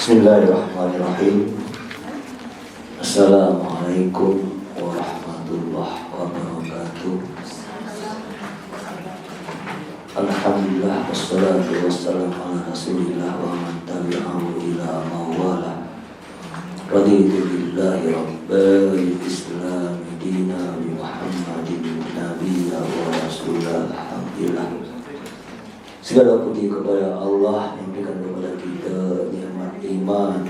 Bismillahirrahmanirrahim. Assalamualaikum warahmatullahi wabarakatuh. Alhamdulillah wassalatu wassalamu ala rasulillah wa man tabi'ahu ila mawala. Raditu billahi rabbil islam dina bi Muhammadin nabiyya wa rasulah. Alhamdulillah. Segala puji kepada Allah yang berikan kepada kita nikmat iman,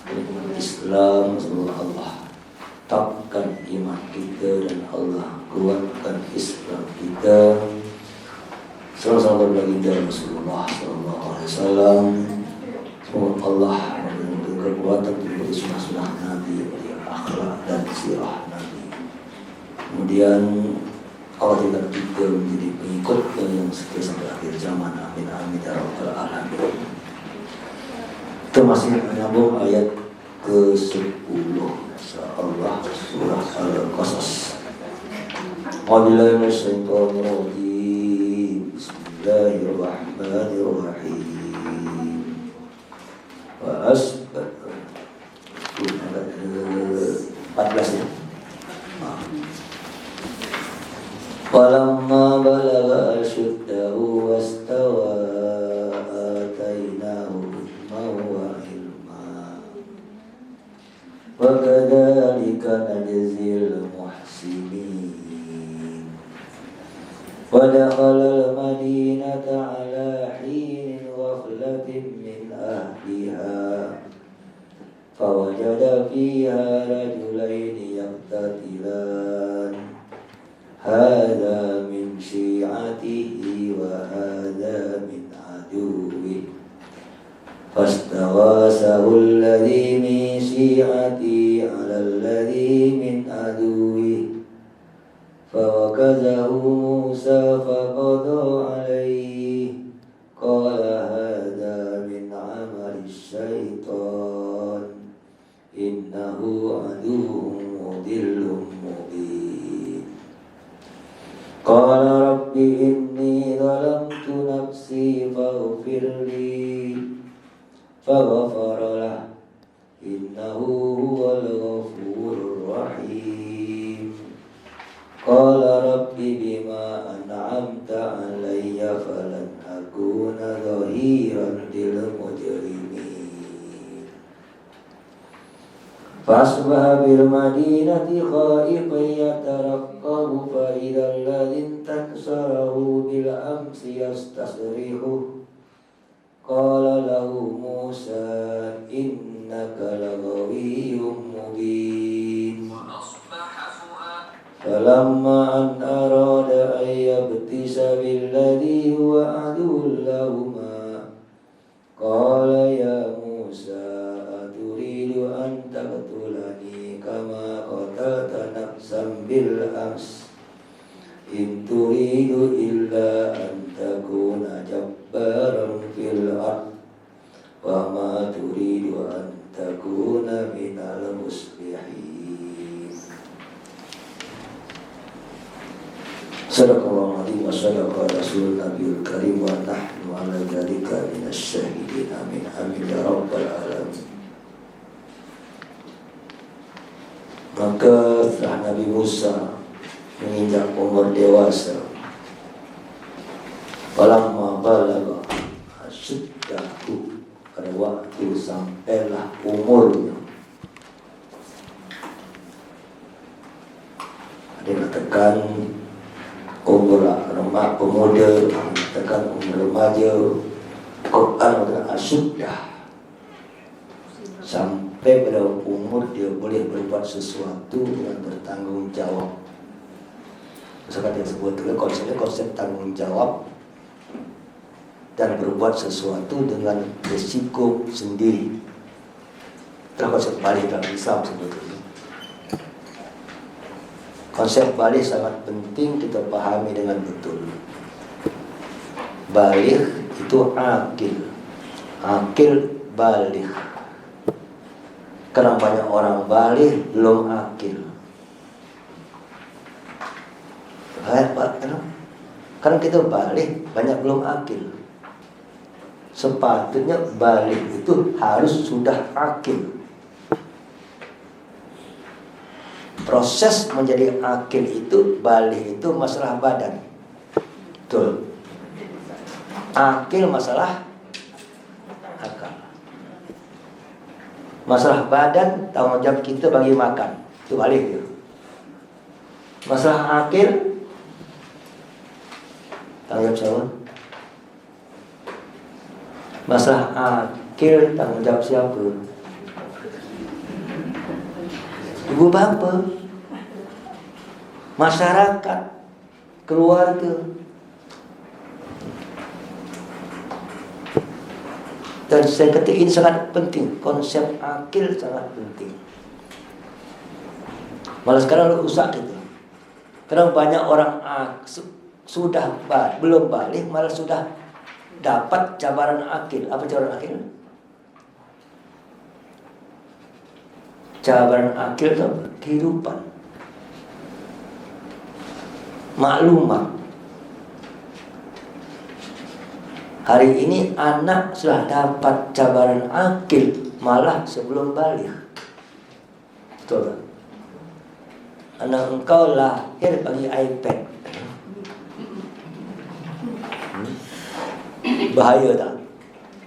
nikmat Islam. Semoga Allah tetapkan iman kita dan Allah kuatkan Islam kita. Salam-salam baginda Rasulullah sallallahu alaihi wasallam. Semoga Allah memberikan kekuatan untuk sunnah-sunnah Nabi, akhlak dan sirah Nabi. Kemudian Allah tidak kita menjadi pengikutnya yang setia sampai akhir zaman. Amin amin ya rabbal alamin. Kita masih menyambung ayat ke-10 insyaallah surah Al-Qasas. A'udzubillahi minasyaitonir rajim. Bismillahirrahmanirrahim. Wa asbat 14 ya. Walamma balagha asyuddahu wastawa atainahu hikmah wa ilma wa kadzalika najzil muhsinin. Wa dakhala al-madinata ala hin ghaflatin min ahliha fawajada fiha rajulaini yaqtatilan hadza min syi'atihi wa hadza min aduwwihi fastaghasahu alladhi min syi'atihi 'ala alladhi min aduwwihi fawakazahu Musa faqada 'alayhi qala hadza min 'amali syaitan innahu aduwwun mudillun mubin. Qala rabbi inni zalamtu nafsi faghfir li faghfara lahu innahu huwal ghafurur rahim. Qala rabbi bima an'amta 'alayya falan akuna dhahiran lil mujrimin. Fasbaha bil madinati khaifan yataraqqabu fa idza alladhi tansarahu bil amsi yastasrihu qala lahu Musa innaka laghawiyyun mubin. Falamma an arada an yabtisa billadhi huwa aduwwun lahuma qala ya Musa aturidu an taqtulani kama qatalta nafsan bil ams in turidu illa an takuna jabbaran fil ard wa ma turidu an takuna minal muslihin. Sadaqallahu alaihi wa sadaqa rasul nabiyul karim wa nahnu ala dzalika minasy syahidin. Amin amin ya rabbal alamin. Maka setelah Nabi Musa menginjak umur dewasa, falamma balagha asyuddahu, pada waktu sampailah umurnya. Ada yang katakan umur remaja, pemuda, katakan umur remaja. Quran katakan asyuddah, sampai pada umur dia boleh berbuat sesuatu dengan bertanggung jawab. Misalkan yang sebutnya konsepnya konsep tanggung jawab dan berbuat sesuatu dengan risiko sendiri. Itulah konsep balik dalam Islam sebetulnya. Konsep balik sangat penting kita pahami dengan betul. Balik itu akil, akil balik. Karena banyak orang balik belum akil. Kan kita balik banyak belum akil. Sepatutnya balik itu harus sudah akil. Proses menjadi akil itu, balik itu masalah badan. Betul. Akil masalah akal. Masalah badan, tanggung jawab kita bagi makan. Itu balik ya. Masalah akil, tanggung jawab siapa? Masalah akil, tanggung jawab siapa? Ibu bapa, masyarakat, keluarga. Dan saya kata ini sangat penting. Konsep akil sangat penting. Malah sekarang rusak gitu. Karena banyak orang sudah belum balik, malah sudah dapat cabaran akil. Apa cabaran akil? Cabaran akil itu kehidupan, maklumat. Hari ini anak sudah dapat cabaran akil malah sebelum balik. Betul tak? Anak engkau lahir bagi iPad. Bahaya tak?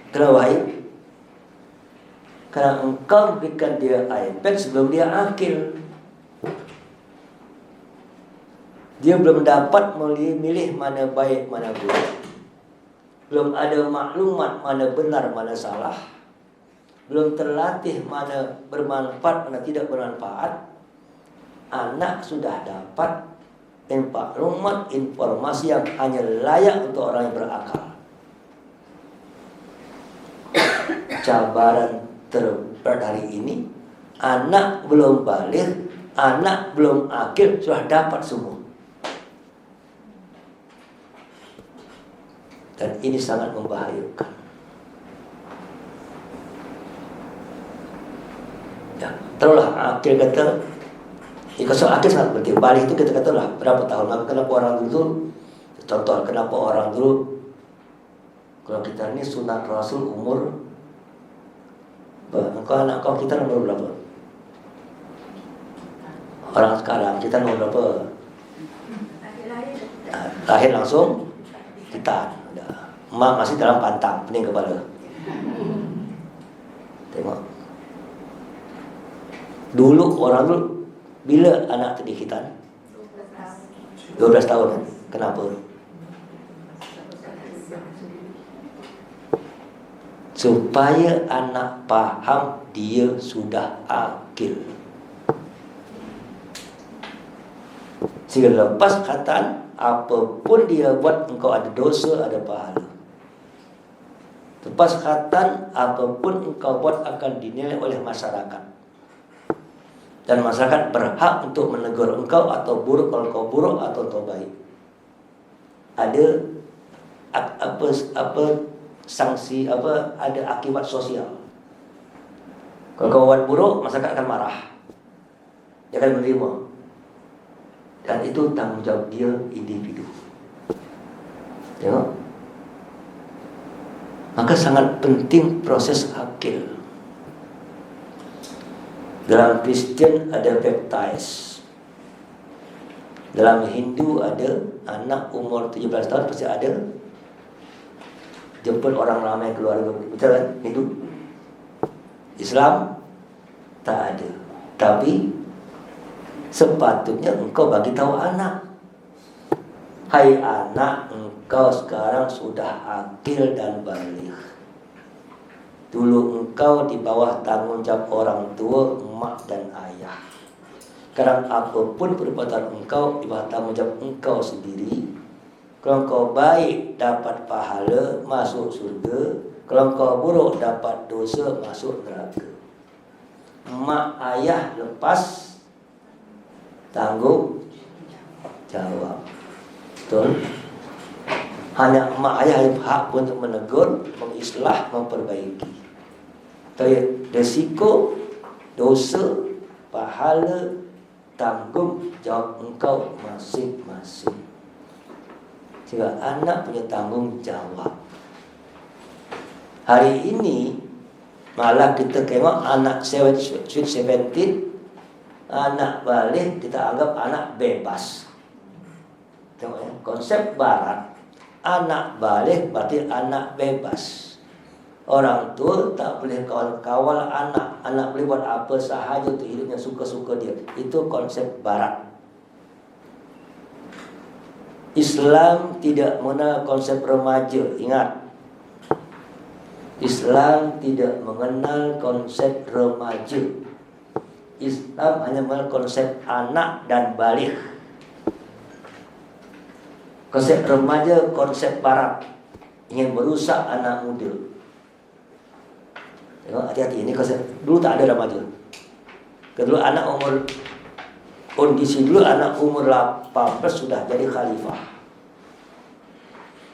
Kenapa bahaya? Karena engkau berikan dia iPad sebelum dia akil. Dia belum dapat memilih mana baik, mana buruk. Belum ada maklumat mana benar, mana salah. Belum terlatih mana bermanfaat, mana tidak bermanfaat. Anak sudah dapat maklumat, informasi yang hanya layak untuk orang yang berakal. Cabaran terberat hari ini, anak belum balik, anak belum akil, sudah dapat semua. Dan ini sangat membahayakan. Ya, terulah akil kata, kalau akil sangat penting. Balik itu kita kata lah berapa tahun lalu. Kenapa orang dulu, contoh kenapa orang dulu, kalau kita ini sunat Rasul umur, engkau anak kau kita nomor berapa? Orang sekarang kita nomor berapa? Lahir langsung kita. Mak masih dalam pantang, pening kepala. Tengok. Dulu orang dulu bila anak terdikitan 12 tahun. Kenapa? Supaya anak paham dia sudah akil. Sehingga lepas kataan, apapun dia buat, engkau ada dosa, ada pahala. Lepas kataan, apapun engkau buat akan dinilai oleh masyarakat. Dan masyarakat berhak untuk menegur engkau atau buruk kalau engkau buruk atau engkau baik. Ada apa sanksi, ada akibat sosial. Kalau kau buat buruk, masyarakat akan marah. Dia akan menerima. Dan itu tanggung jawab dia individu. Tengok. Maka sangat penting proses akil. Dalam Kristen ada baptize. Dalam Hindu ada anak umur 17 tahun pasti ada jemput orang ramai keluarga. Betul kan? Hindu. Islam tak ada. Tapi sepatutnya engkau bagi tahu anak. Hai anak, engkau sekarang sudah akil dan balik. Dulu engkau di bawah tanggung jawab orang tua, emak dan ayah. Sekarang apapun perbuatan engkau di bawah tanggung jawab engkau sendiri. Kalau engkau baik dapat pahala, masuk surga. Kalau engkau buruk dapat dosa, masuk neraka. Emak ayah lepas tanggung jawab. Betul? Hanya emak ayah yang hak untuk menegur, mengislah, memperbaiki. Tapi resiko, dosa, pahala, tanggung jawab engkau masing-masing. Sehingga anak punya tanggung jawab. Hari ini malah kita tengok anak sweet 17, anak balik kita anggap anak bebas. Tengok ya, konsep barat, anak balik berarti anak bebas. Orang tua tak boleh kawal anak. Anak boleh buat apa sahaja untuk hidupnya, suka-suka dia. Itu konsep barat. Islam tidak mengenal konsep remaja. Ingat, Islam tidak mengenal konsep remaja. Islam hanya mengenal konsep anak dan balik. Konsep remaja, konsep barat, ingin merusak anak muda. Tengok, hati-hati, ini konsep. Dulu tak ada remaja. Kedua anak umur, kondisi dulu anak umur 18 sudah jadi khalifah.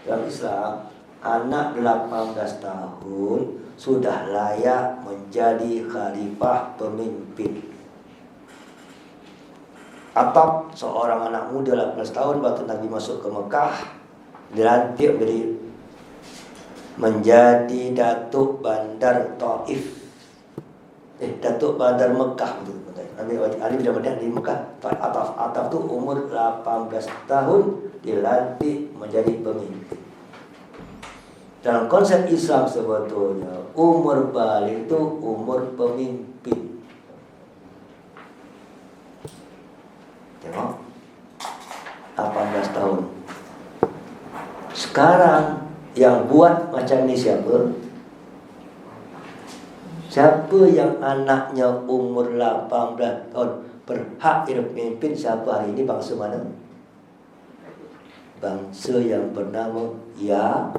Dalam Islam, anak 18 tahun sudah layak menjadi khalifah pemimpin. Atau seorang anak muda 18 tahun waktu Nabi masuk ke Mekah, dilantik menjadi Datuk Bandar Taif. Datuk Bandar Mekah betul. Nabi Ali bila berada di Mekah, Ataf tu umur 18 tahun dilantik menjadi pemimpin. Dalam konsep Islam sebetulnya umur balik itu umur pemimpin. Tengok, 18 tahun. Sekarang yang buat macam ni siapa? Siapa yang anaknya umur 18 tahun berhak jadi pemimpin? Siapa hari ini? Bangsa mana? Bangsa yang bernama Yahudi.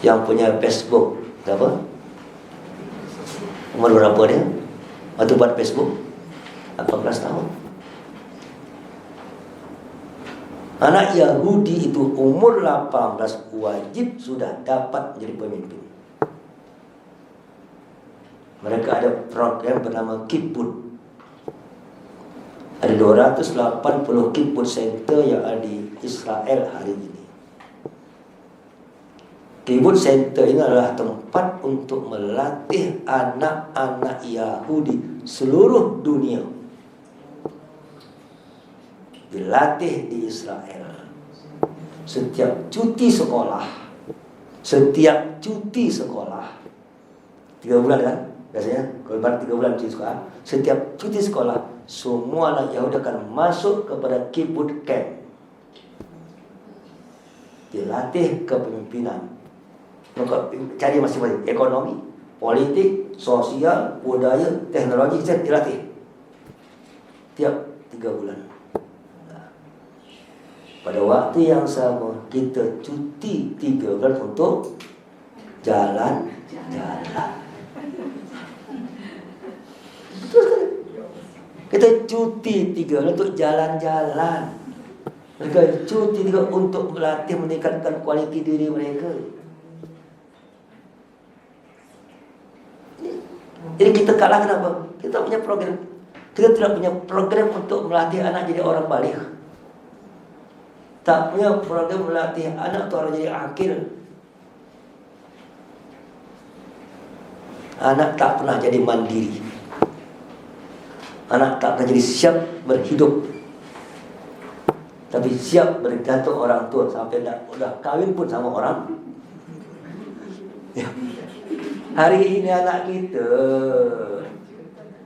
Yang punya Facebook apa? Umur berapa dia? Waktu buat Facebook 18 tahun. Anak Yahudi itu umur 18 wajib sudah dapat menjadi pemimpin. Mereka ada program bernama Kibbutz. Ada 280 Kibbutz center yang ada di Israel hari ini. Kibbutz center ini adalah tempat untuk melatih anak-anak Yahudi seluruh dunia. Dilatih di Israel. Setiap cuti sekolah, 3 bulan kan biasanya, kalau baru 3 bulan cuti sekolah, setiap cuti sekolah semua anak Yahudi akan masuk kepada kibbutz camp, dilatih kepemimpinan. Maka cari masing-masing, ekonomi, politik, sosial, budaya, teknologi, dilatih tiap 3 bulan. Pada waktu yang sama kita cuti 3 bulan untuk jalan-jalan. Terus kan kita cuti 3 bulan untuk jalan-jalan. Mereka cuti juga untuk melatih, meningkatkan kualiti diri mereka. Jadi kita kalah kenapa? Kita punya program. Kita tidak punya program untuk melatih anak jadi orang balik. Tak punya program melatih anak untuk orang jadi akil. Anak tak pernah jadi mandiri. Anak tak pernah jadi siap berhidup, tapi siap bergantung orang tua. Sampai udah kawin pun sama orang ya. Hari ini anak kita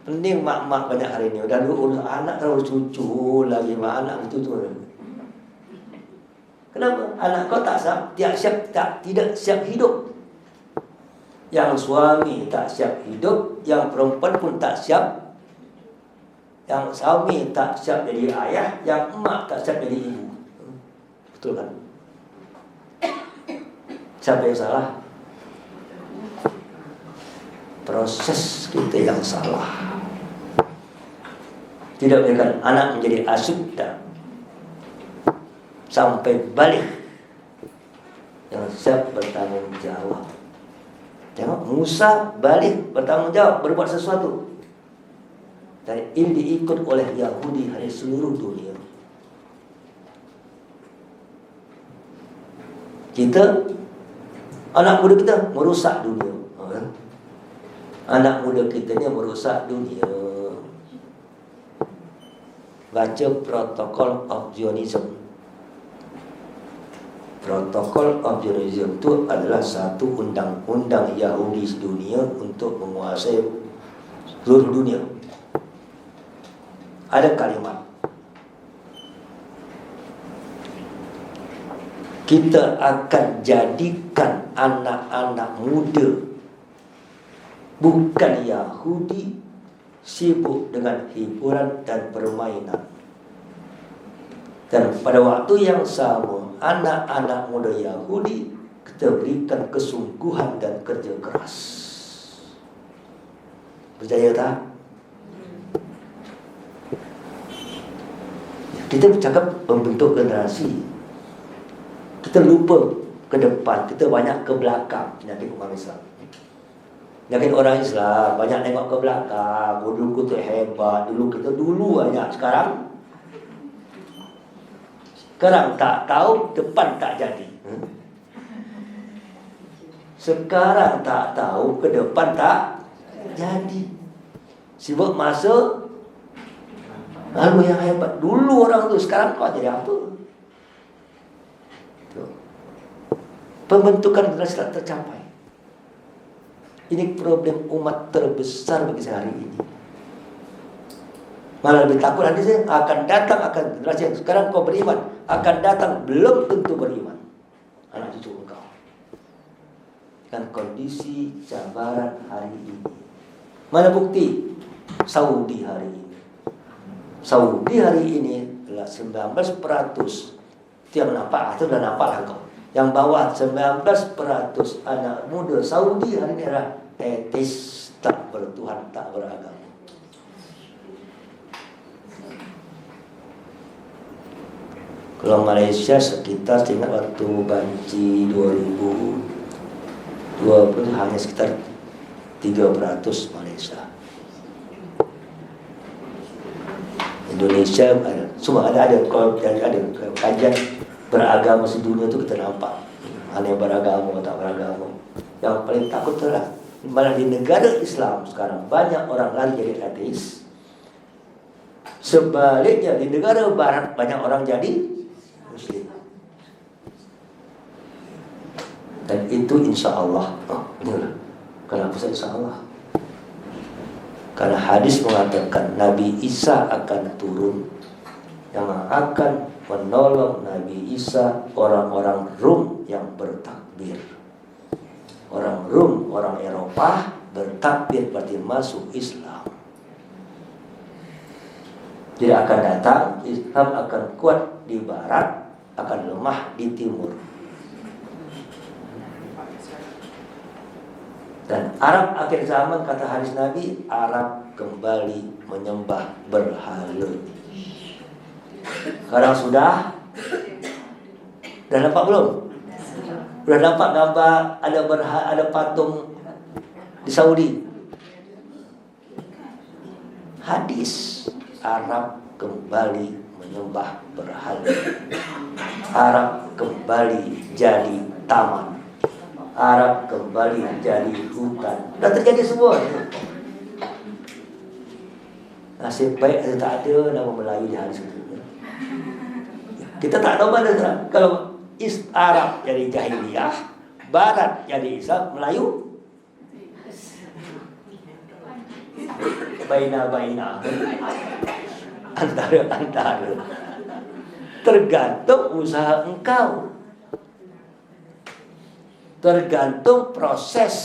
pening mak-mak banyak hari ini. Udah urus anak, terus cucu lagi, mak anak cucu. Kenapa? Anak kau tak tidak siap hidup. Yang suami tak siap hidup, yang perempuan pun tak siap. Yang suami tak siap jadi ayah, yang emak tak siap jadi ibu. Betul kan? Siapa yang salah? Proses kita yang salah. Tidak biarkan anak menjadi asyidda sampai balik yang siap bertanggung jawab. Tengok, Musa balik bertanggung jawab, berbuat sesuatu. Dan ini diikut oleh Yahudi dari seluruh dunia. anak muda kita merusak dunia. Anak muda kita ni merusak dunia. Baca Protocol of Zionism. Protocol of Zionism itu adalah satu undang-undang Yahudi dunia untuk menguasai seluruh dunia. Ada kalimat, kita akan jadikan anak-anak muda bukan Yahudi sibuk dengan hiburan dan permainan. Dan pada waktu yang sama, anak-anak muda Yahudi kita berikan kesungguhan dan kerja keras. Percaya tak? Kita bercakap membentuk generasi, kita lupa ke depan, kita banyak ke belakang. Penyakit umat Islam, penyakit orang Islam banyak tengok ke belakang. Dulu kita hebat, dulu banyak. Sekarang tak tahu, depan tak jadi. Sekarang tak tahu, ke depan tak jadi. Sibuk masa lalu yang hebat. Dulu orang tu, sekarang kau jadi apa? Pembentukan generasi tak tercapai. Ini problem umat terbesar bagi saya hari ini. Malah lebih takut nanti saya akan generasi yang sekarang kau beriman, akan datang belum tentu beriman, anak cucu engkau. Dan kondisi cabaran hari ini. Mana bukti? Saudi hari ini. Saudi hari ini adalah 19%. Itu yang nampak, itu dah nampak lah kau. Yang bawah 19% anak muda Saudi hari ini adalah ateis, tak bertuhan, tak beragama. Kalau Malaysia sekitar, saya ingat waktu banci 2020 hanya sekitar 3% Malaysia. Indonesia semua ada kajian beragama sedunia itu kita nampak mana yang beragama tak beragama. Yang paling takut adalah malah di negara Islam sekarang banyak orang lari jadi ateis. Sebaliknya di negara Barat banyak orang jadi Muslim. Dan itu insya Allah. Kenapa saya insya Allah? Karena hadis mengatakan Nabi Isa akan turun, yang akan menolong Nabi Isa orang-orang Rum yang bertakbir. Orang Rum, orang Eropa bertakbir berarti masuk Islam. Jadi akan datang, Islam akan kuat di Barat, akan lemah di Timur. Dan Arab akhir zaman, kata hadis Nabi, Arab kembali menyembah berhala. Sekarang sudah nampak belum? Sudah nampak gambar ada patung di Saudi. Hadis, Arab kembali menyembah berhala. Arab kembali jadi taman. Arab kembali jadi hutan. Dah terjadi semua. Nasib baik tak ada nama Melayu di hadis itu. Kita tak tahu mana kalau Arab jadi jahiliyah, Barat jadi Islam, Melayu baina antara. Tergantung usaha engkau, tergantung proses,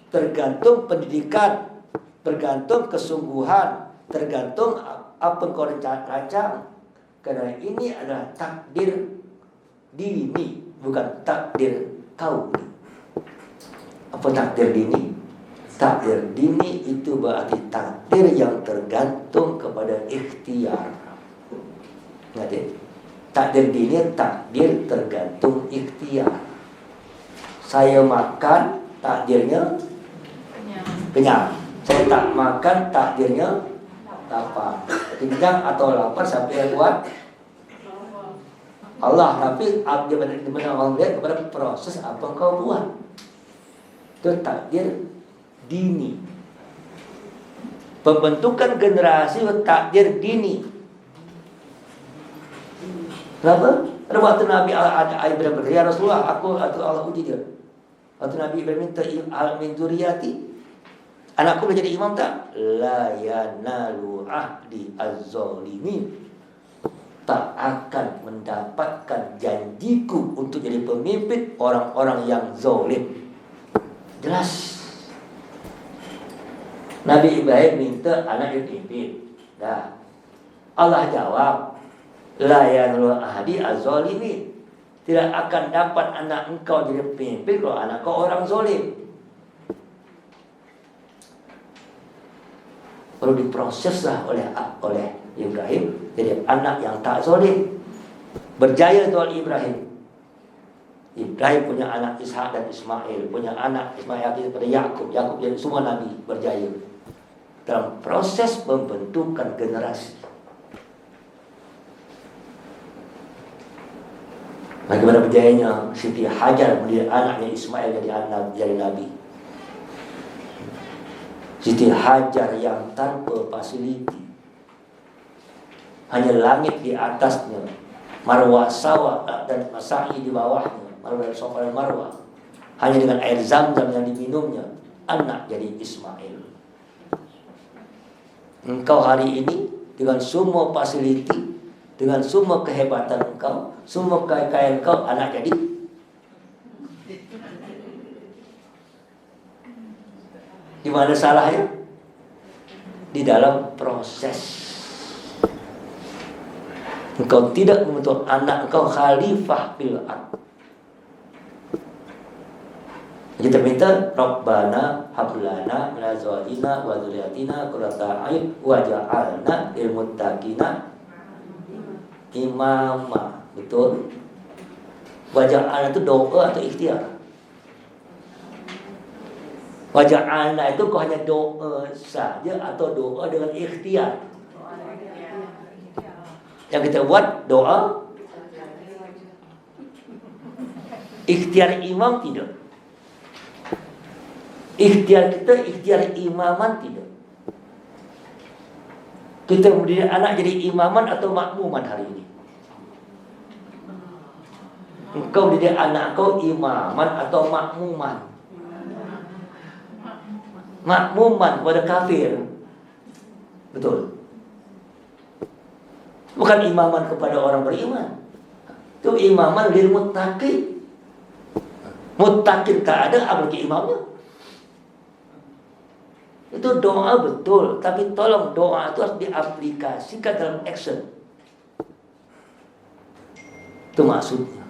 tergantung pendidikan, tergantung kesungguhan, tergantung apa yang kau rancang. Karena ini adalah takdir dini, bukan takdir kauni. Apa takdir dini? Takdir dini itu berarti takdir yang tergantung kepada ikhtiar. Ngerti? Takdir dini takdir tergantung ikhtiar. Saya makan, takdirnya kenyang. Saya tak makan, takdirnya lapar. Kenyang atau lapar siapa yang buat? Allah, tapi di mana Allah melihat kepada proses apa kau buat. Itu takdir dini. Pembentukan generasi takdir dini. Kenapa? Pada waktu Nabi Ibrahim berkata, ya Rasulullah, aku atau Allah uji dia. Waktu Nabi Ibrahim minta min dzurriyyati, anakku boleh jadi imam tak? La yanalu ahdi az-zalimin. Tak akan mendapatkan janjiku untuk jadi pemimpin orang-orang yang zalim. Jelas. Nabi Ibrahim minta anak dia pimpin. Dah. Allah jawab, la yanul ahdi az-zalimin. Tidak akan dapat anak engkau jadi pemimpin kalau anak kau orang zalim. Perlu diproseslah oleh Ibrahim jadi anak yang tak zalim. Berjaya tuan Ibrahim. Ibrahim punya anak Ishak dan Ismail, punya anak Ismail pada Yakub. Yakub jadi semua nabi berjaya dalam proses pembentukan generasi. Bagaimana berjayanya Siti Hajar mendidik anaknya Ismail jadi nabi. Siti Hajar yang tanpa fasiliti, hanya langit di atasnya, marwah sawah dan sa'i di bawahnya, marwah sofa dan marwah, hanya dengan air zam-zam yang diminumnya, anak jadi Ismail. Engkau hari ini dengan semua fasiliti, dengan semua kehebatan engkau, semua kekayaan engkau, anak jadi. Di mana salahnya? Di dalam proses. Engkau tidak membentuk anak engkau khalifah fil ardh. Kita minta Rabbana hablana min azwajina wa dzurriyyatina qurrata a'yun waj'alna lil muttaqina imama. Betul? Waj'alna itu doa atau ikhtiar? Waj'alna itu kau hanya doa saja atau doa dengan ikhtiar? Yang kita buat doa ikhtiar imam tidak. Ikhtiar kita ikhtiar imaman tidak. Kita mendidik anak jadi imaman atau makmuman hari ini. Engkau mendidik anak kau imaman atau makmuman? Makmuman kepada kafir. Betul. Bukan imaman kepada orang beriman. Itu imaman lil muttaqin. Muttaqin tak ada apalagi imamnya. Itu doa betul, tapi tolong doa itu harus diaplikasikan dalam action. Itu maksudnya.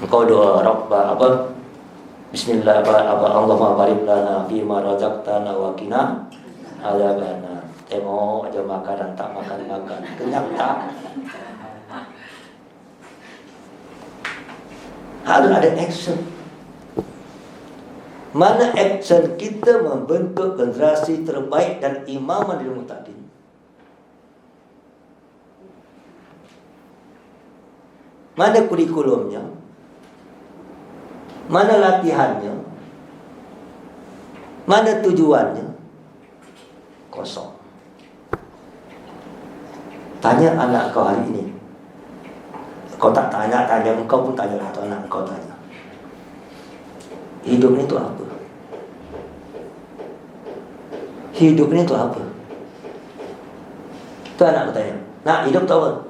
Engkau doa Rabbah apa? Bismillah Allahumma barik lana fima razaqtana wa qina adzabannar. Tengok aja makan tak makan. Kenyang tak? Harus ada action. Mana action kita membentuk generasi terbaik dan imaman di muttaqin? Mana kurikulumnya? Mana latihannya? Mana tujuannya? Kosong. Tanya anak kau hari ini. Kau tak tanya engkau pun tanya atau anak kau tanya. Hidup ini itu apa? Hidup ini itu apa? Itu anak bertanya. Nak, hidup tahu apa?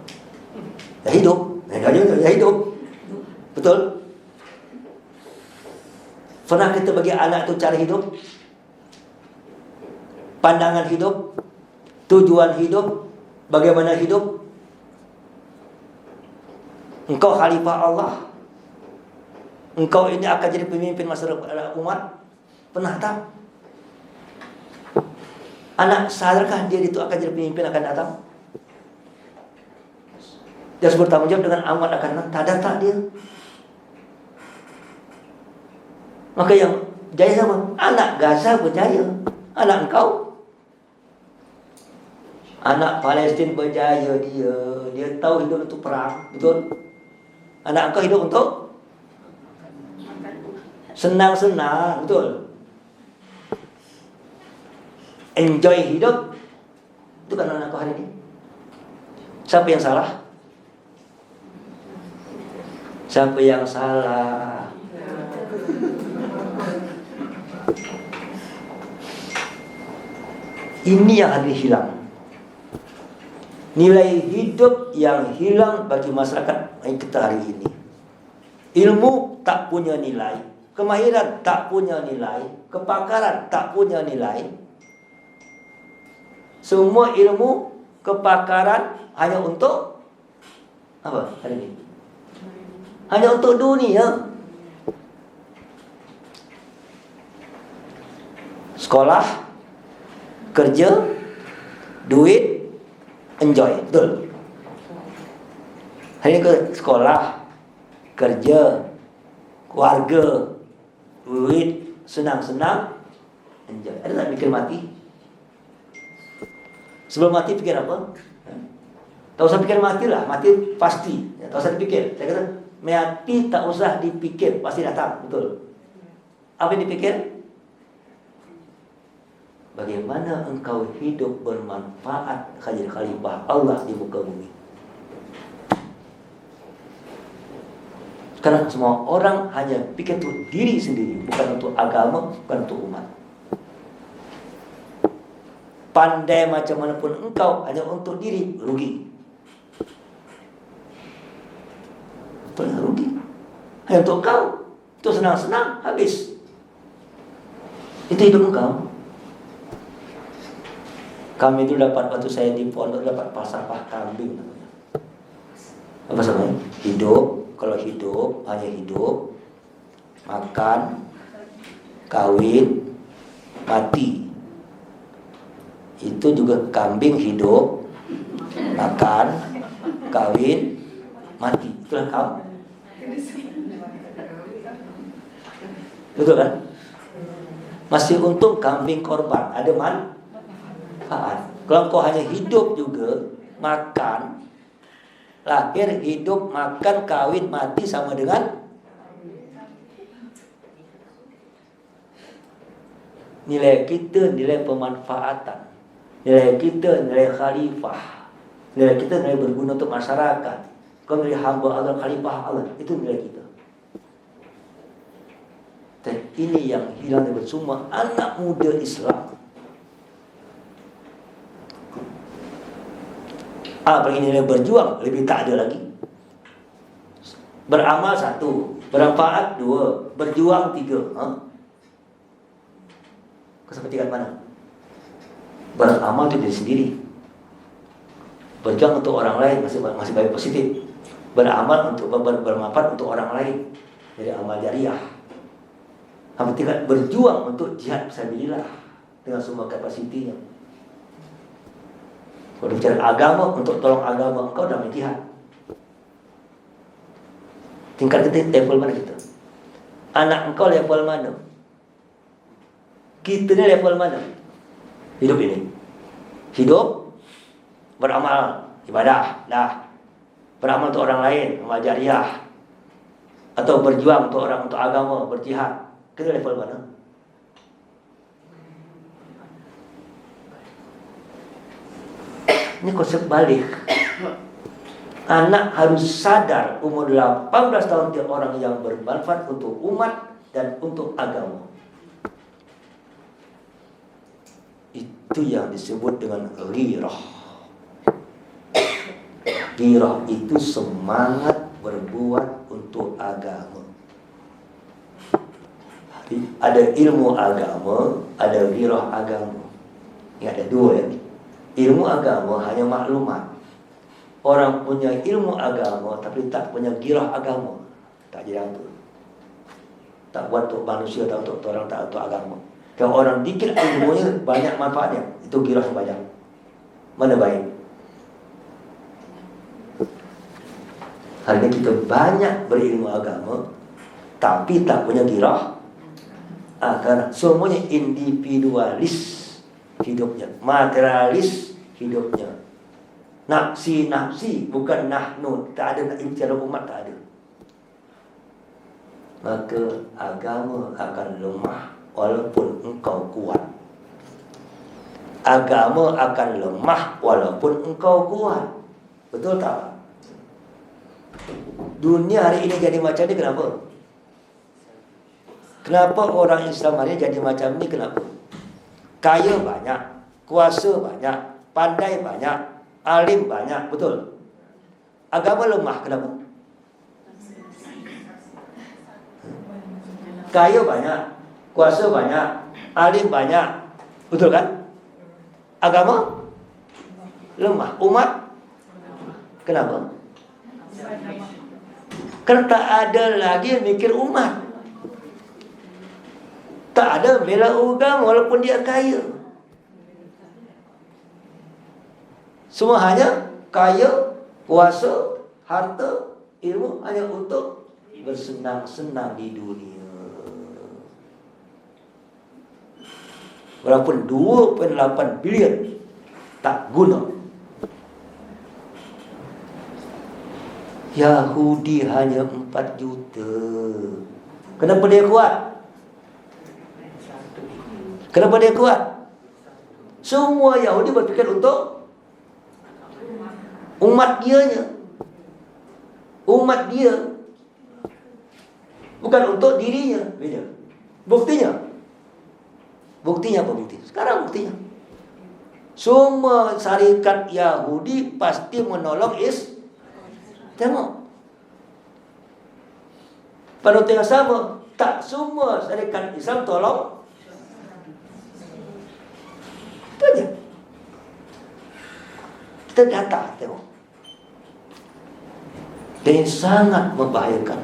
Ya hidup. Ya hidup. Betul? Pernah kita bagi anak itu cara hidup? Pandangan hidup? Tujuan hidup? Bagaimana hidup? Engkau khalifah Allah. Engkau ini akan jadi pemimpin masyarakat umat. Pernah tak? Anak sadarkah dia itu akan jadi pemimpin akan datang? Dia harus bertanggung jawab dengan amat akan datang. Sadar tak dia? Maka yang jaya sama anak Gaza berjaya. Anak engkau Anak Palestin berjaya, dia tahu hidup untuk perang, betul? Anak engkau hidup untuk senang-senang, betul? Enjoy hidup. Itu kan anak engkau hari ini. Siapa yang salah? Siapa yang salah? Ini yang hari ini hilang. Nilai hidup yang hilang bagi masyarakat kita hari ini. Ilmu tak punya nilai, kemahiran tak punya nilai, kepakaran tak punya nilai. Semua ilmu, kepakaran hanya untuk apa hari ini? Hanya untuk dunia. Sekolah, kerja, duit, enjoy, betul. Hari ini ke sekolah, kerja, keluarga, duit, senang-senang, enjoy. Ada tak mikir mati? Sebelum mati pikir apa? Tak usah pikir mati lah, mati pasti. Tak usah dipikir. Saya kata, mati tak usah dipikir, pasti datang, betul. Apa yang dipikir? Bagaimana engkau hidup bermanfaat menjadi khalifah Allah di muka bumi. Sekarang semua orang hanya pikir untuk diri sendiri, bukan untuk agama, bukan untuk umat. Pandai macam mana pun engkau hanya untuk diri, rugi. Betul, rugi. Hanya untuk kau, untuk senang-senang, habis. Itu hidup engkau. Kami dulu dapat, waktu saya di pondok, dapat falsafah kambing namanya. Apa namanya? Hidup, kalau hidup hanya hidup, makan, kawin, mati. Itu juga kambing hidup, makan, kawin, mati. Itulah kau. Betul kan? Masih untung kambing korban, ada manfaat. Kalau kau hanya hidup juga, makan, lahir, hidup, makan, kawin, mati sama dengan nilai kita, nilai pemanfaatan. Nilai kita, nilai khalifah. Nilai kita, nilai berguna untuk masyarakat. Kau nilai hamba Allah, khalifah Allah. Itu nilai kita. Dan ini yang hilang dari semua anak muda Islam. Apalagi nilai berjuang, lebih tak ada lagi. Beramal 1, bermanfaat 2, berjuang 3. Kesepertikan mana? Beramal itu diri sendiri. Berjuang untuk orang lain masih baik, positif. Beramal untuk bermanfaat untuk orang lain, jadi amal jariah. Yang ketiga, berjuang untuk jihad fisabilillah dengan semua kapasitinya. Kalau bicara agama, untuk tolong agama engkau dalam jihad. Tingkat kita level mana kita? Anak engkau level mana? Kita ni level mana? Hidup ini. Hidup, beramal, ibadah, dah. Beramal untuk orang lain, amal jariah. Atau berjuang untuk orang, untuk agama, berjihad. Kita level mana? Ini konsep balik. Anak harus sadar umur 18 tahun dia orang yang bermanfaat untuk umat dan untuk agama. Itu yang disebut dengan ghirah. Ghirah itu semangat berbuat untuk agama. Ada ilmu agama, ada ghirah agama. Ini ada dua ya. Ilmu agama hanya maklumat. Orang punya ilmu agama tapi tak punya ghirah agama, tak jadi apa. Tak buat untuk manusia, tak untuk orang, tak untuk agama. Kalau orang dikit ilmunya banyak manfaatnya, itu ghirah banyak. Mana baik? Hari ini kita banyak berilmu agama tapi tak punya ghirah. Karena semuanya individualis hidupnya, materialis hidupnya. Nafsi, bukan nahnu. Tak ada bicara umat, tak ada. Maka agama akan lemah walaupun engkau kuat. Agama akan lemah walaupun engkau kuat. Betul tak? Dunia hari ini jadi macam ni kenapa? Kenapa orang Islam hari ini jadi macam ni? Kenapa? Kaya banyak, kuasa banyak, pandai banyak, alim banyak, betul? Agama lemah, kenapa? Kaya banyak, kuasa banyak, alim banyak, betul kan? Agama lemah, umat kenapa? Karena tak ada lagi yang mikir umat. Tak ada bela agama walaupun dia kaya. Semua hanya kaya, kuasa, harta, ilmu hanya untuk bersenang-senang di dunia. Walaupun 2.8 bilion tak guna. Yahudi hanya 4 juta. Kenapa dia kuat? Kenapa dia kuat? Semua Yahudi berfikir untuk umat dianya. Umat dia, bukan untuk dirinya. Beda. Buktinya? Buktinya apa bukti? Sekarang buktinya. Semua syarikat Yahudi pasti menolong Tengok. Pada waktu yang sama, tak semua syarikat Islam tolong. Itu aja. Kita data tengok. Dan sangat membahayakan.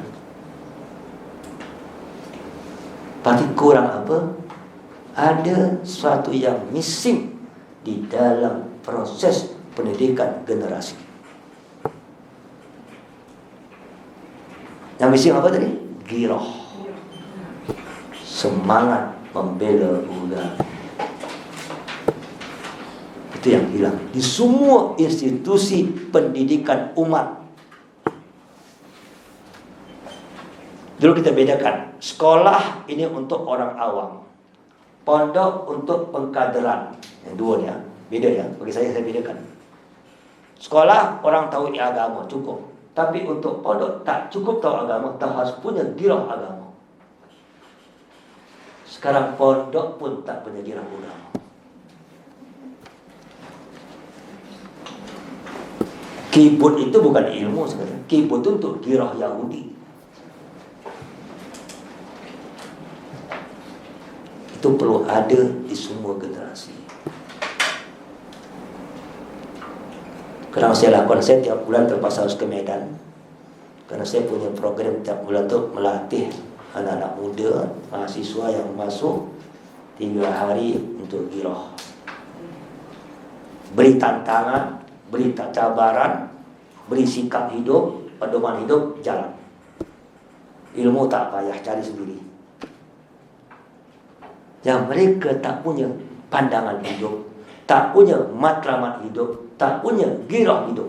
Berarti kurang apa? Ada sesuatu yang missing di dalam proses pendidikan generasi. Yang missing apa tadi? Girah. Semangat membela agama. Itu yang hilang di semua institusi pendidikan umat. Dulu kita bedakan, sekolah ini untuk orang awam, pondok untuk pengkaderan. Yang dua ni beda ya. Bagi saya bedakan. Sekolah orang tahu agama cukup. Tapi untuk pondok tak cukup tahu agama, tak harus punya girah agama. Sekarang pondok pun tak punya girah agama. Keyboard itu bukan ilmu sebenarnya. Keyboard itu untuk girah Yahudi. Itu perlu ada di semua generasi. Kerana saya lakukan, saya tiap bulan terpaksa harus ke Medan. Kerana saya punya program tiap bulan tu melatih anak-anak muda, mahasiswa yang masuk 3 hari untuk girah. Beri tantangan, beri cabaran, beri sikap hidup, pedoman hidup, jalan. Ilmu tak payah cari sendiri. Yang mereka tak punya pandangan hidup, tak punya matlamat hidup, tak punya girah hidup.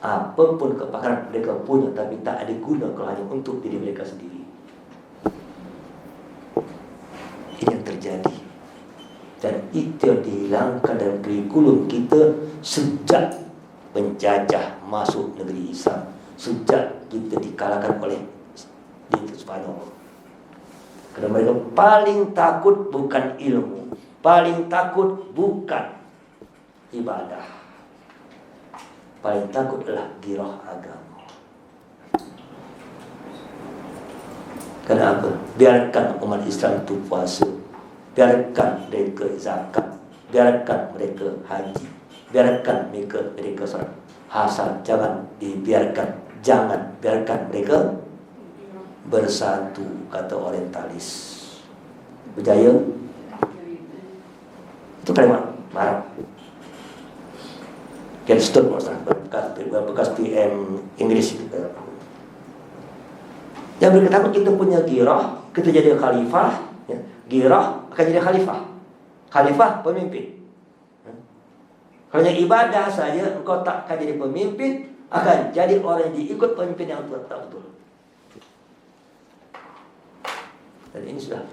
Apapun kepakaran mereka punya, tapi tak ada guna kalau hanya untuk diri mereka sendiri. Ini yang terjadi. Dan itu yang dihilangkan dalam kurikulum kita sejak penjajah masuk negeri Islam, sejak kita dikalahkan oleh Spanyol. Kerana mereka paling takut bukan ilmu, paling takut bukan ibadah, paling takut adalah girah agama. Kenapa? Biarkan umat Islam itu puasa, biarkan mereka zakat, biarkan mereka haji, biarkan mereka salat. Hasal jangan dibiarkan, jangan biarkan mereka bersatu, kata orientalis. Berjaya. Itu kalimat marah. Ken Stone bekas PM Inggris itu. Yang berkata kita punya girah, kita jadi khalifah, ya. Girah akan jadi khalifah. Khalifah pemimpin. Hanya ibadah saja engkau tak akan jadi pemimpin, akan jadi orang yang diikut pemimpin yang tak betul. Dan ini sudah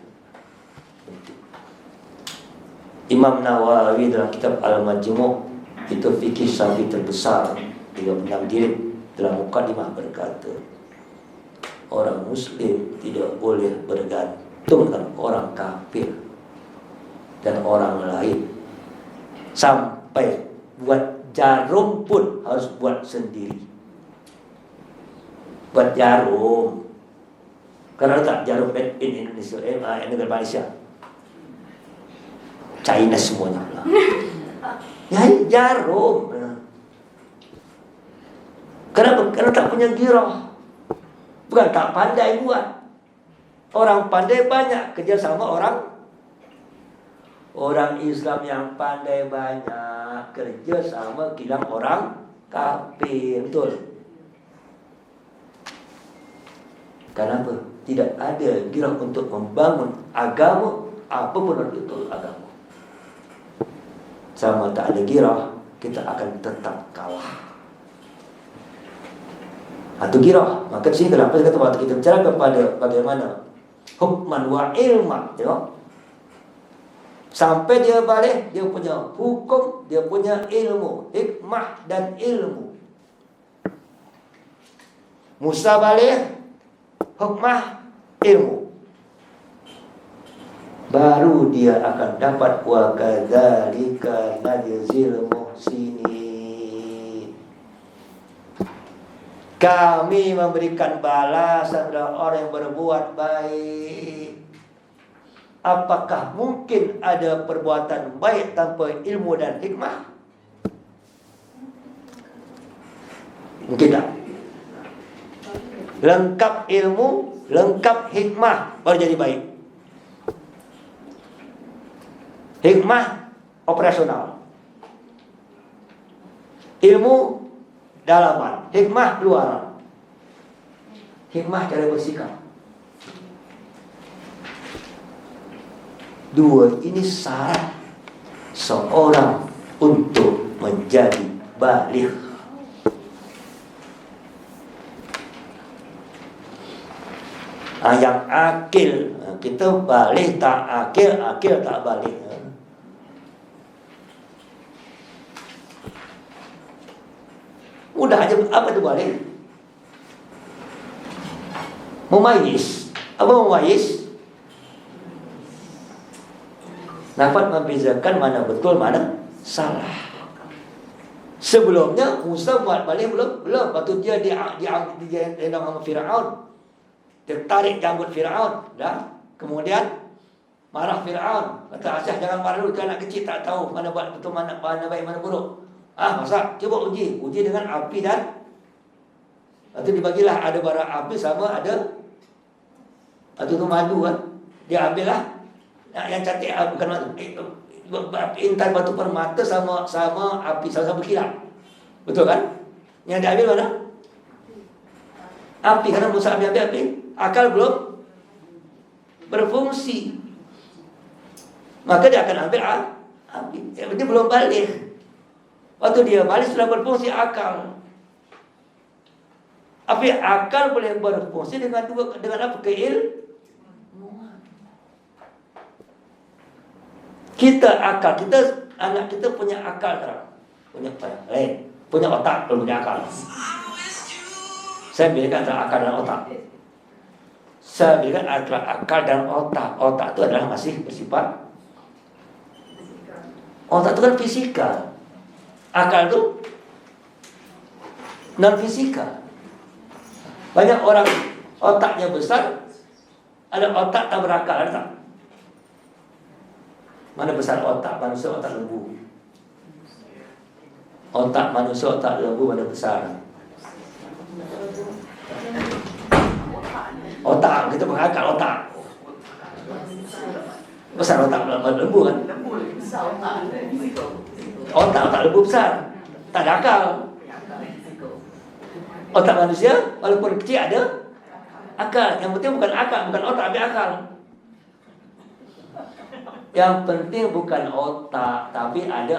Imam Nawawi dalam kitab Al-Majmu' itu fikih Syafi'i terbesar 36 jilid, dalam mukadimah berkata, orang muslim tidak boleh bergantung dengan orang kafir dan orang lain. Sampai buat jarum pun harus buat sendiri. Buat jarum, karena tak jarum made in Indonesia, negara Malaysia, China semuanya. Ya jarum. Kenapa? Karena tak punya girah. Bukan tak pandai buat. Orang pandai banyak, kerja sama orang Islam yang pandai banyak, kerja sama kilang orang kafir. Betul. Kenapa? Tidak ada girah untuk membangun agama, apapun itu agama. Sama tak ada girah, kita akan tetap kalah. Atau girah. Maka di sini kenapa kita waktu kita bicara kepada bagaimana hukman wa ilma, tengok. Sampai dia balik, dia punya hukum, dia punya ilmu, hikmah dan ilmu. Musa balik, hikmah, ilmu. Baru dia akan dapat wa kadzalika najzil muhsinin. Kami memberikan balasan kepada orang yang berbuat baik. Apakah mungkin ada perbuatan baik tanpa ilmu dan hikmah? Mungkin tak. Lengkap ilmu, lengkap hikmah, baru jadi baik. Hikmah operasional, ilmu dalaman, hikmah luaran. Hikmah cara bersikap. Dua ini syarat seorang untuk menjadi baligh. Yang akil, kita baligh tak akil, akil tak baligh. Mudah aja. Apa itu baligh? Memayis. Apa memayis? Dapat membezakan mana betul, mana salah. Sebelumnya Musa buat balik belum. Waktu dia diendong sama Firaun, dia tarik janggut Firaun, dah. Kemudian marah Firaun, kata Asyah jangan marah dulu, anak kecil tak tahu mana buat betul, mana baik, mana buruk. Masa coba uji dengan api dan itu dibagilah, ada bara api sama ada itu madu kan. Dia ambillah yang cantik, bukan intan batu permata sama api sama berkilat. Betul kan? Yang diambil mana? Api, karena Musa ambil api. Akal belum berfungsi. Maka dia akan ambil api. Dia belum balik. Waktu dia balik sudah berfungsi akal. Tapi akal boleh berfungsi dengan apa? Anak kita punya akal sekarang. Punya otak, belum punya akal. Saya bedakan antara akal dan otak. Saya bedakan antara akal dan otak. Otak itu adalah masih bersifat, otak itu kan fisikal. Akal itu non fisikal. Banyak orang otaknya besar, ada otak tak berakal, ada tak? Mana besar otak manusia, otak lembu? Otak manusia, otak lembu mana besar? Otak, kita berakal otak. Besar otak lembu kan? Otak lembu besar, tak ada akal. Otak manusia walaupun kecil ada akal. Yang penting bukan akal, bukan otak, tapi akal. Yang penting bukan otak, tapi ada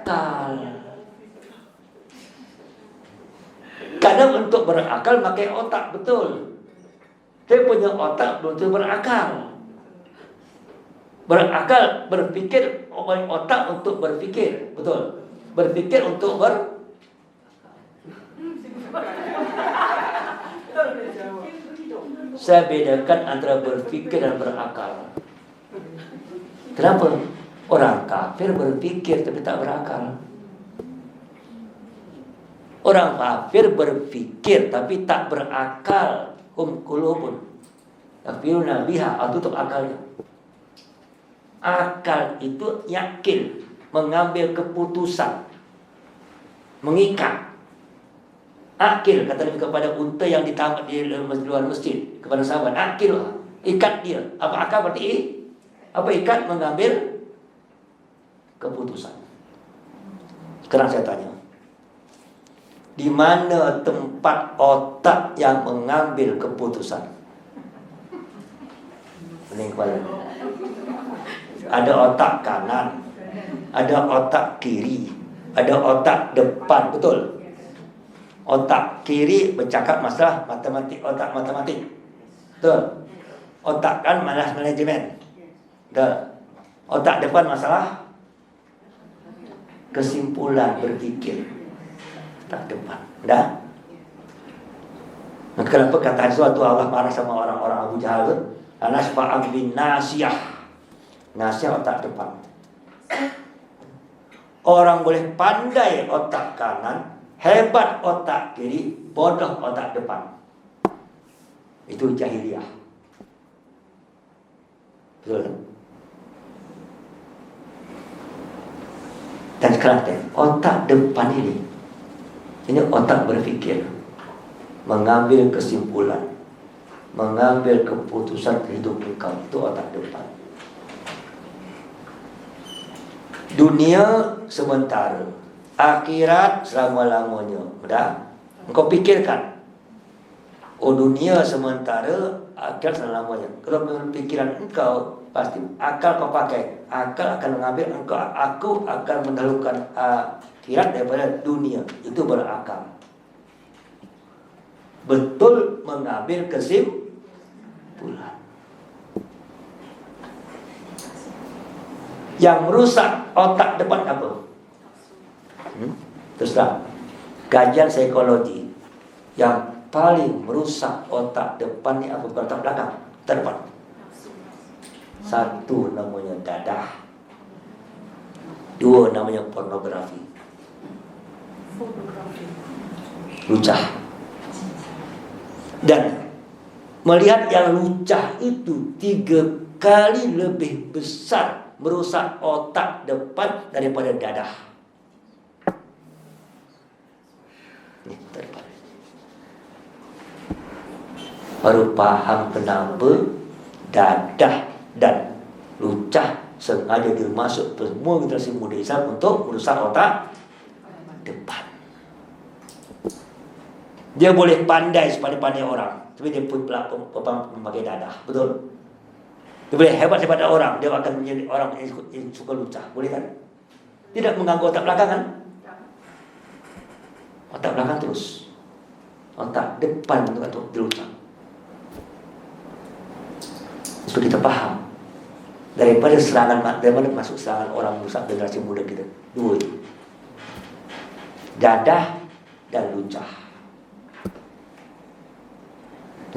berakal. Karena untuk berakal pakai otak, betul. Saya punya otak betul berakal. Berakal, berpikir, otak untuk berpikir, betul. Berpikir untuk Saya bedakan antara berpikir dan berakal. Kenapa? Orang kafir berpikir tapi tak berakal. Orang kafir berpikir tapi tak berakal. Qulubun yaqiluna biha, itu untuk akalnya. Akal itu yakin, mengambil keputusan, mengikat. Akil, kata Nabi kepada unta yang ditamak di luar masjid, kepada sahabat, akil, ikat dia. Apa akal berarti? Apa ikat? Mengambil keputusan. Sekarang saya tanya, di mana tempat otak yang mengambil keputusan? Pening kepala. Ada otak kanan, ada otak kiri, ada otak depan, betul? Otak kiri bercakap masalah matematik, otak matematik, betul? Otak kan masalah manajemen, betul? Otak depan masalah kesimpulan berpikir. Otak depan, dah. Maka kenapa kata sesuatu Allah marah sama orang-orang Abu Jahal itu? Anasfa'am bin nasiyah. Nasiyah otak depan. Orang boleh pandai otak kanan, hebat otak kiri, bodoh otak depan. Itu jahiliyah. Betul. Dan sekarang otak depan ini otak berpikir, mengambil kesimpulan, mengambil keputusan hidup engkau. Itu otak depan. Dunia sementara, akhirat selama-lamanya. Sudah? Engkau pikirkan. Oh, dunia sementara, akhirat selama-lamanya. Kalau pikiran engkau, pasti akal kau pakai. Akal akan mengambil engkau. Aku akan mendahulukan akhirat daripada dunia. Itu berakal. Betul mengambil kesimpulan. Yang merusak otak depan apa? Teruslah, kajian psikologi yang paling merusak otak depan ni apa? Bukan otak belakang, otak depan. Satu namanya dadah, dua namanya pornografi, lucah. Dan melihat yang lucah itu 3 kali lebih besar merusak otak depan daripada dadah. Ini terdepan. Baru paham kenapa dadah dan lucah sengaja dimasuk semua generasi muda Islam untuk merusak otak depan. Dia boleh pandai sepandai-pandai orang, tapi dia pun memakai dadah, betul? Dia boleh hebat daripada orang, dia akan menjadi orang yang suka lucah, boleh kan? Tidak mengganggu otak belakang kan? Otak belakang terus, otak depan untuk dilucah. Itu kita paham. Daripada serangan, daripada masuk serangan orang merusak generasi muda kita. Dua itu, dadah dan lucah.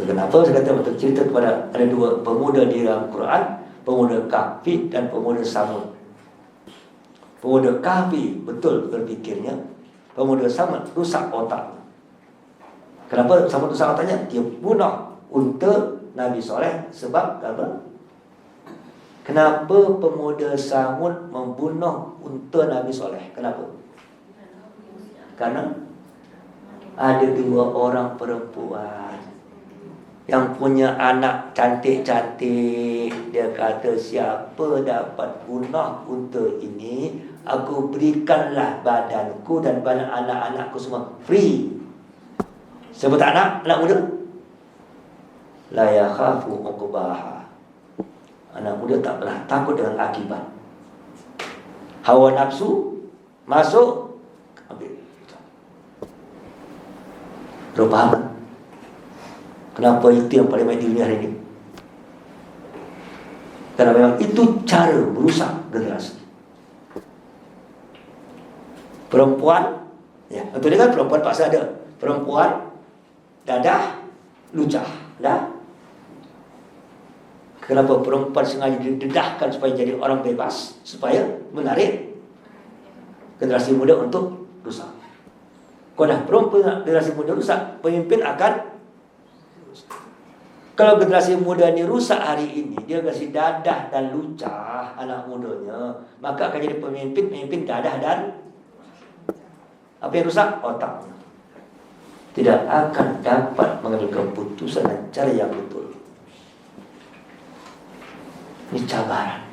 Kenapa saya kata waktu cerita kepada ada 2 pemuda di dalam Quran, pemuda Kahfi dan pemuda Samud. Pemuda Kahfi betul berpikirnya, pemuda Samud rusak otak. Kenapa Samud rusak otaknya? Dia bunuh unta Nabi Soleh sebab apa? Kenapa pemuda Samud membunuh unta Nabi Soleh? Kenapa? Karena ada 2 orang perempuan yang punya anak cantik-cantik. Dia kata, siapa dapat bunuh unta ini, aku berikanlah badanku dan badan anak-anakku semua free. Sebut anak muda, la yakhafu uqbaha. Anak muda tak pernah takut dengan akibat. Hawa nafsu masuk, ambil. Perlu paham kan? Kenapa itu yang paling baik di dunia hari ini? Karena memang itu cara merusak generasi. Perempuan, ya, betul kan perempuan paksa ada. Perempuan, dadah, lucah, dah. Kenapa perempuan sengaja didedahkan supaya jadi orang bebas, supaya menarik generasi muda untuk rusak. Kalau dah perempuan generasi muda rusak, pemimpin akan. Kalau generasi muda ini rusak hari ini, dia kasih dadah dan lucah anak mudanya, maka akan jadi pemimpin dadah dan apa yang rusak? Otaknya. Tidak akan dapat mengambil keputusan dengan cara yang betul. Ini cabaran.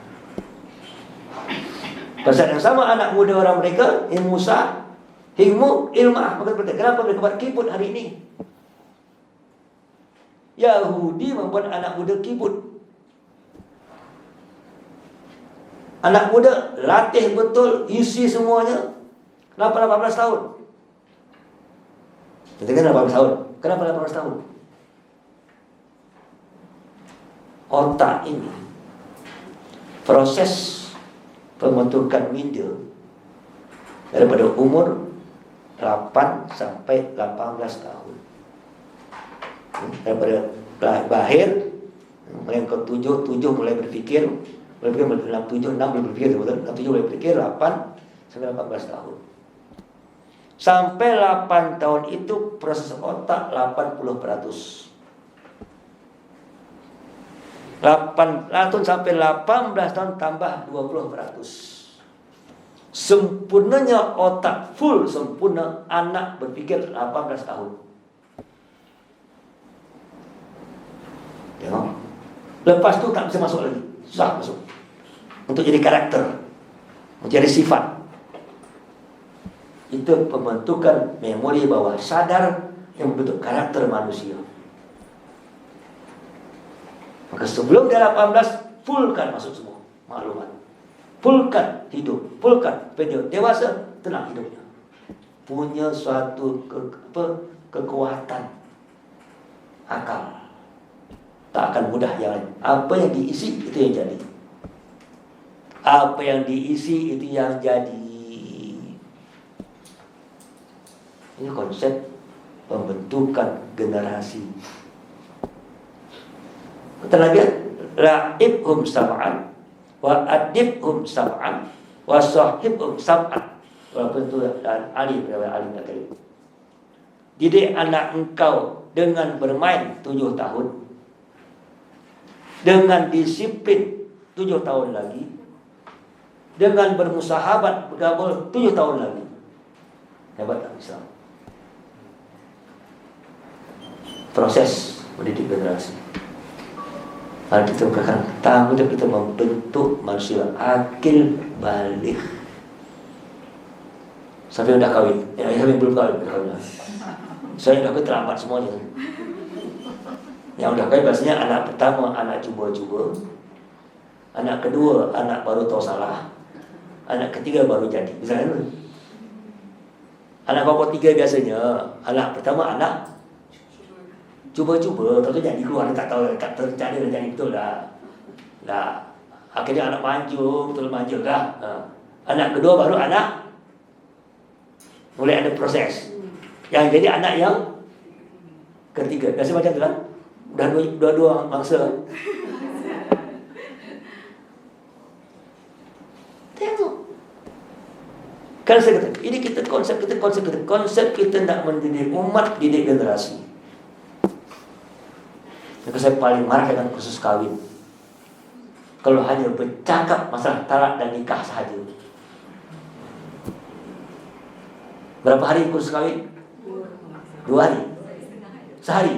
Pada yang sama anak muda orang mereka, Musa, hikmu, ilmah, maka kenapa mereka buat kibut hari ini? Yahudi membuat anak muda kibut. Anak muda latih betul, isi semuanya. Kenapa 18 tahun? Kita kan 18 tahun. Kenapa 18 tahun? Otak ini, proses pembentukan minda daripada umur 8 sampai 18 tahun. Daripada lahir mulai ke 7 mulai berfikir, mulai 6 mulai berfikir, 7 mulai berfikir, 8 sampai 18 tahun. Sampai 8 tahun itu proses otak 80%. 8 tahun sampai 18 tahun tambah 20%. Sempurnanya otak full sempurna anak berfikir 18 tahun. Tengok. Lepas tu tak bisa masuk lagi. Susah masuk. Untuk jadi karakter, untuk jadi sifat. Itu pembentukan memori bawah sadar yang membentuk karakter manusia. Maka sebelum dia 18, fullkan masuk semua maklumat. Fullkan hidup, fullkan video dewasa, tenang hidupnya. Punya suatu kekuatan akal. Tak akan mudah yang lain. Apa yang diisi itu yang jadi. Apa yang diisi itu yang jadi. Ini konsep pembentukan generasi. Kata Nabi, ra'ibhum sam'an wa adibhum sam'an wa sahibhum sam'an. Walaupun itu Ali tadi. Didik anak engkau dengan bermain 7 tahun, dengan disiplin 7 tahun lagi, dengan bermusahabat bergaul 7 tahun lagi. Hebat tak Islam? Proses mendidik generasi. Kalau kita bukan tanggung jawab kita membentuk manusia akil balik. Siapa yang dah kahwin? Siapa yang belum kahwin? Saya dah kahwin terlambat semuanya. Yang dah kahwin biasanya anak pertama anak cuba-cuba, anak kedua anak baru tahu salah, anak ketiga baru jadi. Misalnya anak kelompok 3 biasanya anak pertama anak cuba-cuba, tentu jadi keluar, tak tahu, tak terjadi dan jadi betul dah. Dah. Akhirnya anak maju, betul maju dah. Anak kedua baru anak mulai ada proses. Yang jadi anak yang ketiga. Biasa macam tu kan? Dah dua mangsa. Tengok. Kan saya kata, ini konsep kita nak mendidik umat, didik generasi. Maka saya paling marah dengan khusus kawin. Kalau hanya bercakap masalah talak dan nikah sahaja. Berapa hari khusus kawin? 2 hari. Sehari.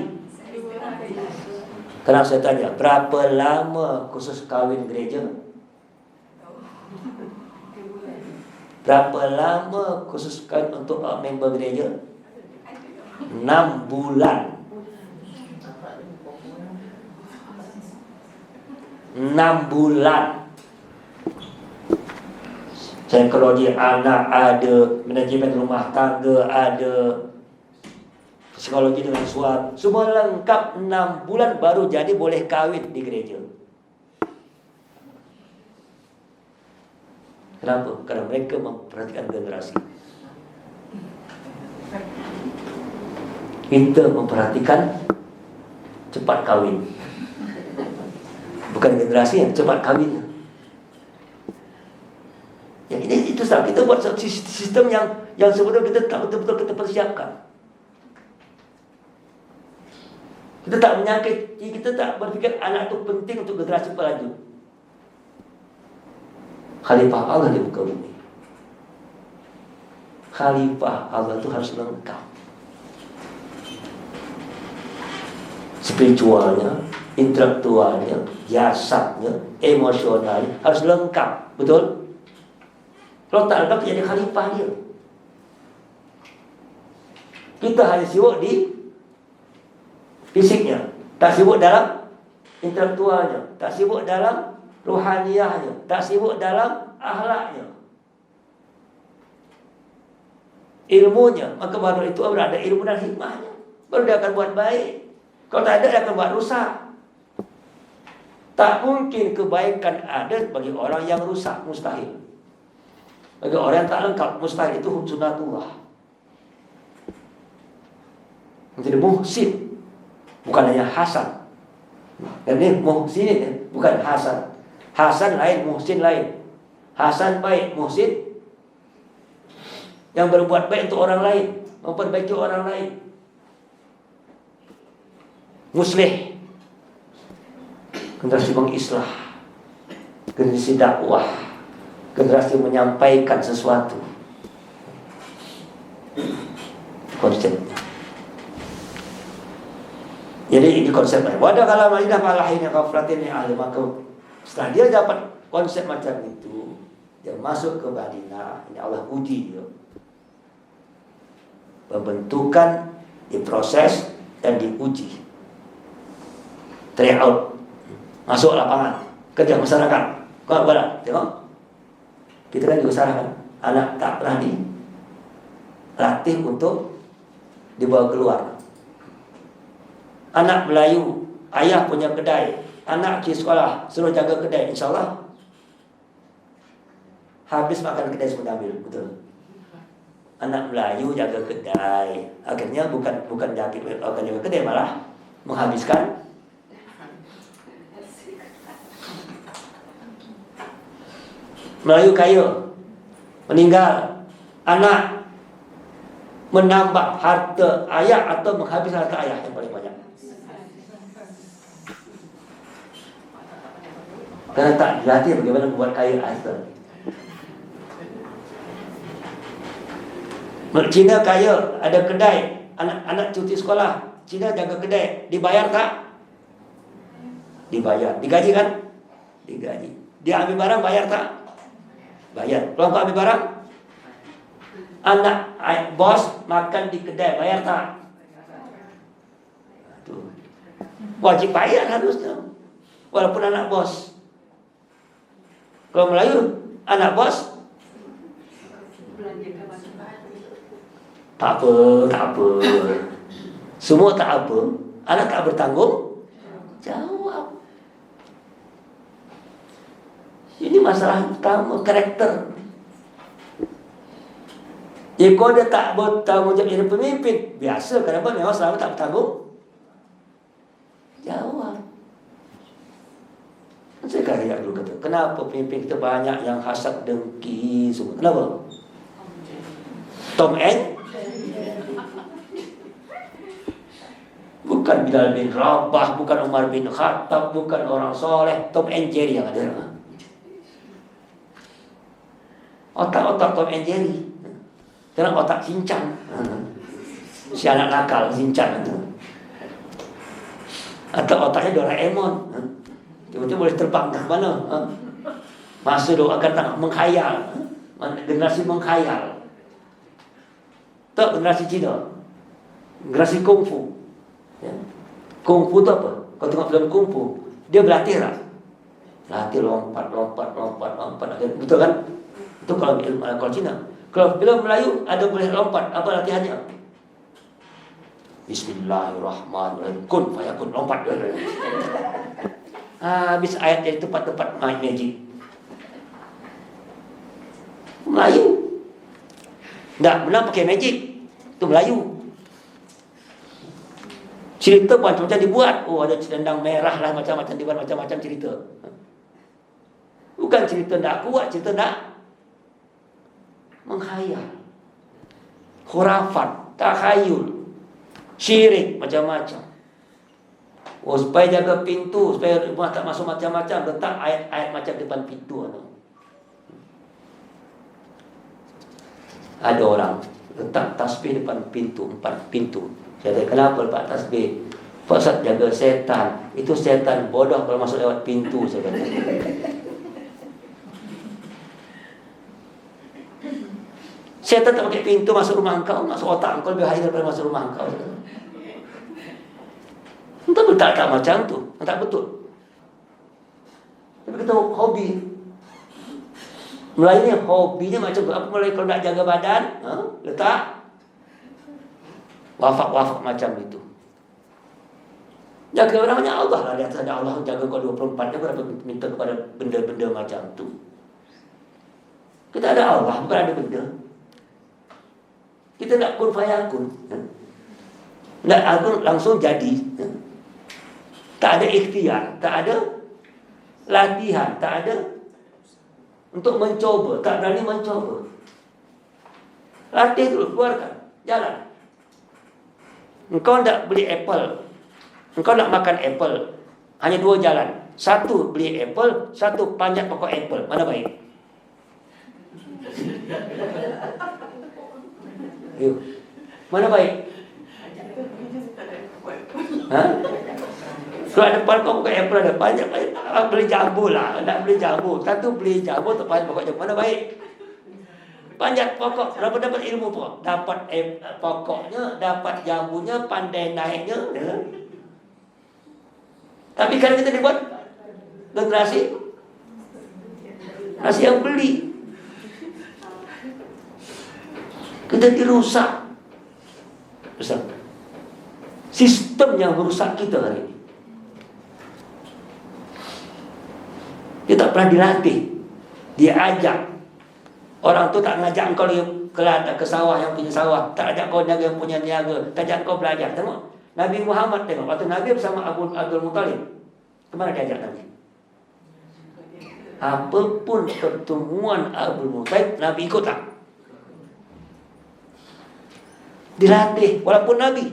Karena saya tanya, berapa lama khusus kawin gereja? Berapa lama khusus kawin untuk member gereja? 6 bulan. 6 bulan. Psikologi anak ada, manajemen rumah tangga ada, psikologi dengan suami, semua lengkap. 6 bulan baru jadi boleh kahwin di gereja. Kenapa? Karena mereka memperhatikan generasi. Kita memperhatikan cepat kahwin. Bukan generasi yang cepat kahwin. Ya, itu salah. Kita buat satu sistem yang sebenarnya kita tak betul-betul kita persiapkan. Kita tak menyangka, kita tak berfikir anak itu penting untuk generasi pelaju. Khalifah Allah di muka bumi. Khalifah Allah itu harus lengkap. Spiritualnya, intelektualnya, jasadnya, emosionalnya harus lengkap. Betul? Kalau tak lengkap jadi khalifah dia. Kita hanya sibuk di fisiknya, tak sibuk dalam intelektualnya, tak sibuk dalam ruhaniyahnya, tak sibuk dalam akhlaknya, ilmunya. Maka baru itu ada ilmu dan hikmahnya, baru dia akan buat baik. Kalau tak ada, dia akan buat rusak. Tak mungkin kebaikan ada bagi orang yang rusak, mustahil. Bagi orang yang tak lengkap, mustahil. Itu sunnatullah. Menjadi muhsin, bukan hanya hasan. Ini muhsin, bukan hasan. Hasan lain, muhsin lain. Hasan baik, muhsin yang berbuat baik untuk orang lain, memperbaiki orang lain. Muslih, generasi mengislah, generasi dakwah, generasi menyampaikan sesuatu. Konsep. Jadi ini konsepnya. Wadah kalau Madinah falahin yang kafratin yang ahli, maka setelah dia dapat konsep macam itu, dia masuk ke Madinah. Ini Allah uji dia. Pembentukan diproses dan diuji. Try out, masuk lapangan, kerja masyarakat. Kau apa? Tengok, kita kan juga sarankan anak tak pernah dilatih untuk dibawa keluar. Anak Melayu, ayah punya kedai, anak pergi sekolah, suruh jaga kedai, insyaAllah habis makan kedai semua ambil, betul. Anak Melayu jaga kedai, akhirnya bukan jaga kedai, malah menghabiskan. Melayu kaya, meninggal, anak menambah harta ayah atau menghabiskan harta ayah yang paling banyak. Karena tak dilatih bagaimana membuat kaya harta. Cina kaya, ada kedai, anak cuti sekolah, Cina jaga kedai, dibayar tak? Dibayar. Digaji kan? Digaji. Dia ambil barang, bayar tak? Bayar. Kalau kau ambil barang, anak bos makan di kedai, bayar tak? Aduh. Wajib bayar harusnya, walaupun anak bos. Kalau Melayu, anak bos tak apa. Semua tak apa. Anak tak bertanggung jawab. Ini masalah utama, karakter. Kalau dia tak bertanggung jawab jadi pemimpin, biasa. Kenapa? Memang selama tak bertanggung jawab. Saya kaya dulu kata, kenapa pemimpin kita banyak yang hasad, dengki semua? Kenapa? Tom and bukan Bilal bin Rabah, bukan Umar bin Khattab, bukan orang soleh. Tom and Jerry yang ada. Otak-otak Tom and Jerry. Jangan otak Shinchan. Si anak nakal Shinchan. Atau otaknya Doraemon. Tiba-tiba boleh terbang ke mana? Masa akan menghayal. Generasi menghayal. Tak generasi Cina, generasi kungfu. Ya. Kungfu tu apa? Kau tengok film kungfu, dia berlatih lah. Latih lompat. Betul kan? Itu kalau Cina. Kalau film Melayu ada boleh lompat. Apa latihannya? Bismillahirrahmanirrahim. Kun fayakun, lompat. Habis ayat itu tepat-tepat main magic. Melayu. Enggak menang pakai magic. Itu Melayu. Cerita macam-macam dibuat. Oh, ada selendang merah lah, macam-macam dibuat, macam-macam cerita. Bukan cerita tak kuat, cerita tak menghayal. Khurafat, takhayul, syirik, macam-macam. Oh, supaya jaga pintu, supaya rumah tak masuk macam-macam, letak ayat-ayat macam depan pintu. Ada orang letak tasbih depan pintu, 4 pintu. Saya tanya, kenapa letak tasbih? Pak Ustaz jaga setan. Itu setan bodoh kalau masuk lewat pintu, saya kata. Setan tak pakai pintu masuk rumah engkau, masuk otak engkau lebih bahaya daripada masuk rumah engkau. Entah betul tak macam tu, tak betul. Tapi kita hobi. Melayu ni hobinya macam tu. Apa Melayu kalau nak jaga badan, letak wafak-wafak macam itu. Jaga orangnya Allah lah. Di atas ada Allah jaga kau 24 jam. Berapa minta kepada benda-benda macam tu. Kita ada Allah, bukan ada benda. Kita nak kun fayakun. Nak aku langsung jadi. Tak ada ikhtiar, tak ada latihan, tak ada untuk mencoba, tak berani mencoba. Latih dulu, keluarkan, jalan. Engkau tak beli apple, engkau nak makan apple, hanya 2 jalan. Satu beli apple, satu panjat pokok apple. Mana baik? Yuk. Mana baik? Kalau ada depan kau bukan apple, ada panjat, beli jambu lah. Nak beli jambu, satu beli jambu, tu panjat pokok jambu. Mana baik? Panjat pokok, berapa dapat ilmu pokok? Dapat pokoknya, dapat jambunya, pandai naiknya. Tapi kan kita dibuat generasi yang beli. Kita dirusak. Sistem yang merusak kita hari ini. Dia tak pernah dilatih, diajak. Orang tu tak ngajak kau ke sawah yang punya sawah, tak ajak kau niaga yang punya niaga, tak ajak kau belajar. Tengok Nabi Muhammad, tengok waktu Nabi bersama Abdul Muttalib, kemana dia ajak Nabi? Apapun pertemuan Abdul Muttalib, Nabi ikut tak? Dilatih, walaupun Nabi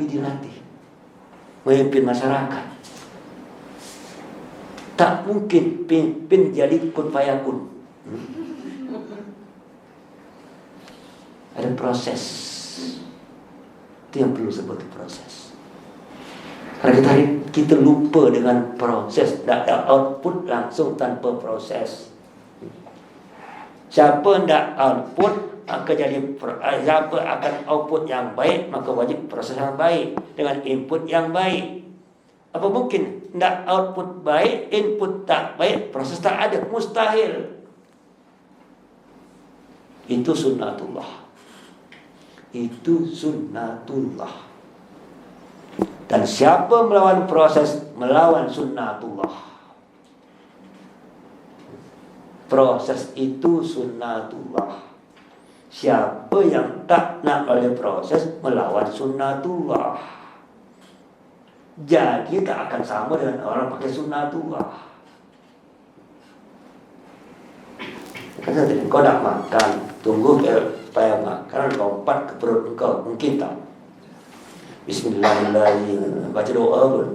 dilatih memimpin masyarakat. Tak mungkin pimpin jadi kun fayakun. Ada proses. Itu yang perlu sebut proses. Karena kita lupa dengan proses. Tak ada output langsung tanpa proses. Siapa tidak output akan jadi, siapa akan output yang baik, maka wajib proses yang baik dengan input yang baik. Apa mungkin tidak output baik, input tak baik, proses tak ada? Mustahil. Itu sunnatullah. Itu sunnatullah. Dan siapa melawan proses, melawan sunnatullah. Proses itu sunnatullah. Siapa yang tak nak oleh proses, melawan sunnatullah. Jadi tak akan sama dengan orang pakai sunnatullah. Kata tadi, kau nak makan, tunggu supaya makan lompat ke perut engkau, mungkin tak? Bismillahirrahmanirrahim, baca doa pun.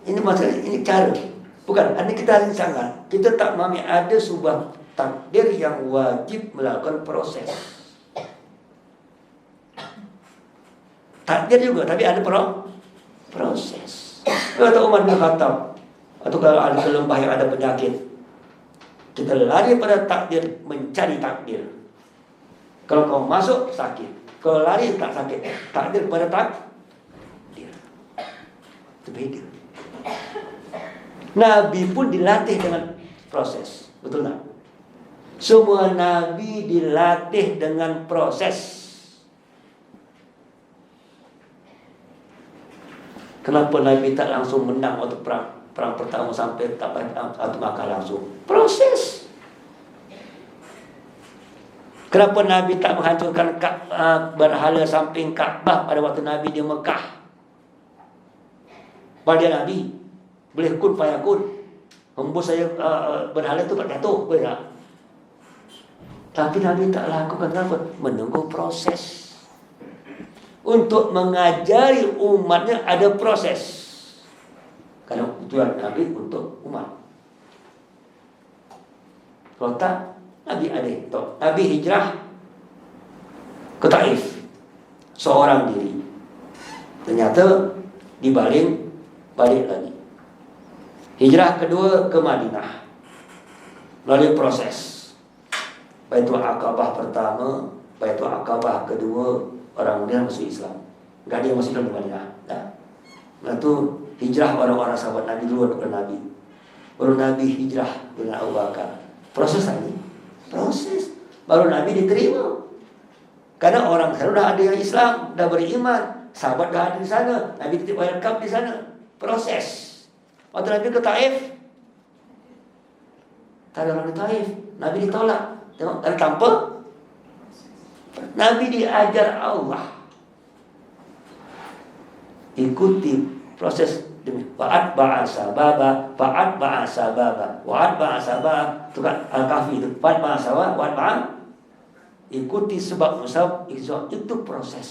Ini masalah, ini cara. Bukan, ini kita harus sangat. Kita tak memahami ada sebuah takdir yang wajib melakukan proses. Takdir juga, tapi ada proses. Kata Umar bin Khattab, atau kalau ada ke lembah yang ada penyakit, kita lari pada takdir, mencari takdir. Kalau kau masuk sakit, kalau lari tak sakit, takdir pada takdir. Itu beda. Nabi pun dilatih dengan proses. Betul tak? Semua nabi dilatih dengan proses. Kenapa Nabi tak langsung menang waktu perang pertama sampai tak atau Makkah langsung? Proses. Kenapa Nabi tak menghancurkan berhala samping Kaabah pada waktu Nabi di Mekah? Pada Nabi boleh kun fayakun. Hembus saya berhala itu jatuh, boleh tak? Tapi Nabi tak lakukan. Kenapa? Menunggu proses. Untuk mengajari umatnya ada proses. Karena tujuan Nabi untuk umat. Kalau tak, Nabi ada itu. Nabi hijrah ke Taif seorang diri. Ternyata balik lagi. Hijrah kedua ke Madinah melalui proses. Baitul Aqabah pertama, Baitul Aqabah kedua, orang Madinah masuk Islam. Enggak ada yang masuk dalam Madinah. Nah, itu hijrah orang-orang sahabat Nabi dulu kepada Nabi. Baru Nabi hijrah dengan Abu Bakar. Proses lagi. Proses. Baru Nabi diterima. Karena orang sana dah ada yang Islam, dah beriman, sahabat dah ada di sana, Nabi titip welcome di sana. Proses. Waktu Nabi ke Taif, tak ada orang di Taif, Nabi ditolak. Tengok, ada tanpa. Nabi diajar Allah. Ikuti proses demi Fa'at ba'asababa, Fa'at ba'asababa, Wa'at ba'asababa. Itu kan Al-Kahfi itu. Fa'at ba'asababa, Wa'at ba'asababa. Ikuti sebab musab, itu proses.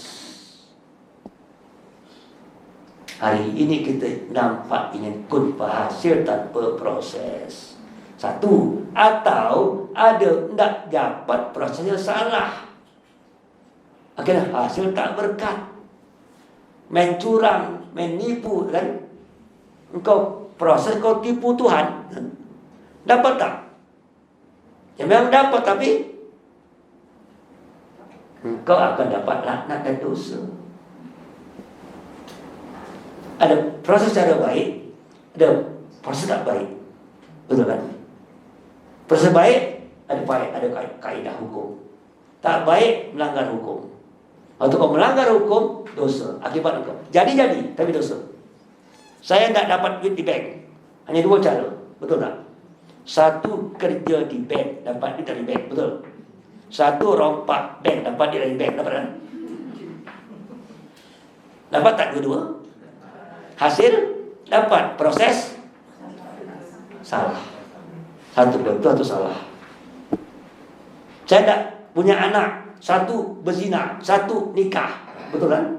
Hari ini kita nampak ingin kun hasil tanpa proses. Satu, atau ada tidak dapat prosesnya salah. Akhirnya hasil tak berkat. Main curang, main nipu kan. Engkau proses kau tipu Tuhan. Dapat tak? Ya memang dapat, tapi engkau akan dapat laknat dan dosa. Ada proses cara baik, ada proses tak baik. Betul kan? Proses baik, ada kaedah hukum. Tak baik, melanggar hukum. Waktu kau melanggar hukum, dosa. Akibat engkau jadi, tapi dosa. Saya tak dapat duit di bank. Hanya dua cara. Betul tak? Satu, kerja di bank, dapat duit dari bank. Betul? Satu, rompak bank, dapat duit dari bank. Dapat kan? Dapat tak dua-dua? Hasil dapat, proses salah. Satu betul, satu salah. Saya tak punya anak, satu berzina, satu nikah. Betul kan?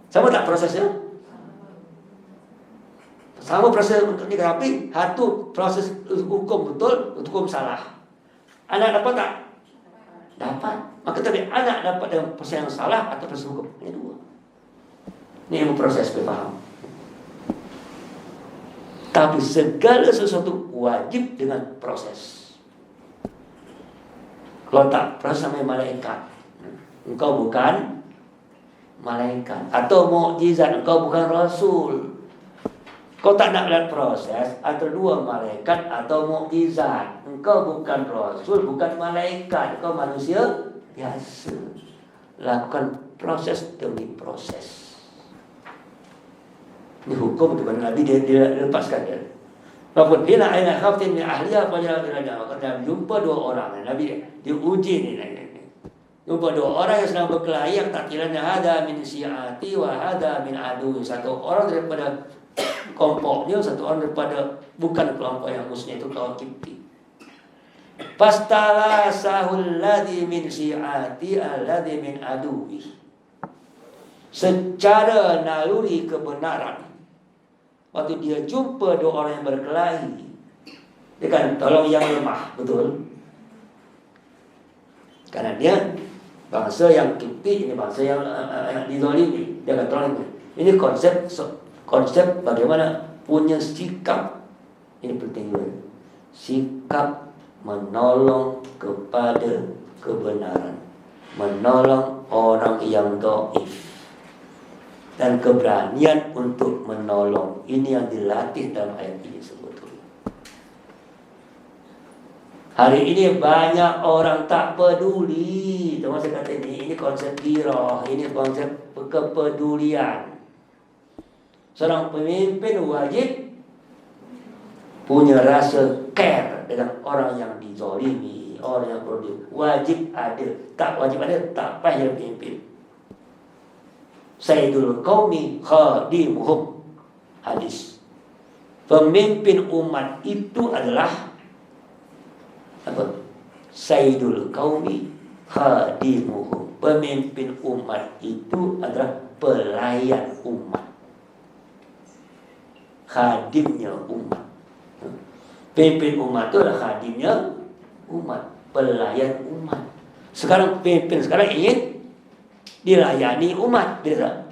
Sama tak prosesnya? Sama proses untuk nikah, tapi satu proses hukum betul, hukum salah. Anak dapat tak? Dapat. Maka tapi anak dapat dengan proses yang salah atau proses hukum. Ini dua. Ini ilmu proses, paham? Tapi segala sesuatu wajib dengan proses. Kalau tak proses sama malaikat, engkau bukan malaikat. Atau mukjizat, engkau bukan rasul. Kau tak nak lihat proses antara dua malaikat atau mukjizat. Engkau bukan rasul, bukan malaikat. Engkau manusia biasa. Lakukan proses demi proses. Ini hukum itu pada Nabi dia lepaskan dia. Walaupun hina aina khaftin min ahliya fajal irada. Kalau jumpa dua orang, Nabi diuji ni. Jumpa dua orang yang sedang berkelahi, yang tak kiranya hada min syiati wa hada min adu. Satu orang daripada kelompoknya, satu orang daripada bukan kelompok yang musuhnya, itu kaum Kipti. Pastala sahul ladzi min syiati alladzi min aduwi. Secara naluri kebenaran, waktu dia jumpa dua orang yang berkelahi, dia kan tolong yang lemah, betul? Karena dia bangsa yang Kipti, ini bangsa yang dizalimi, dia akan tolong. Ini konsep bagaimana punya sikap. Ini penting juga. Sikap menolong kepada kebenaran, menolong orang yang dhaif, dan keberanian untuk menolong. Ini yang dilatih dalam ayat ini sebetulnya. Hari ini banyak orang tak peduli. Teman saya kata ini konsep girah, ini konsep kepedulian. Seorang pemimpin wajib punya rasa care dengan orang yang dizalimi, orang yang perlu. Wajib ada, tak wajib ada, tak payah pemimpin. Sayyidul qaumi khadimuhum. Hadis. Pemimpin umat itu adalah apa? Sayyidul qaumi khadimuhum. Pemimpin umat itu adalah pelayan umat. Khadimnya umat. Pemimpin umat itu adalah khadimnya umat, pelayan umat. Sekarang pemimpin sekarang ingin dilayani umat, bisa.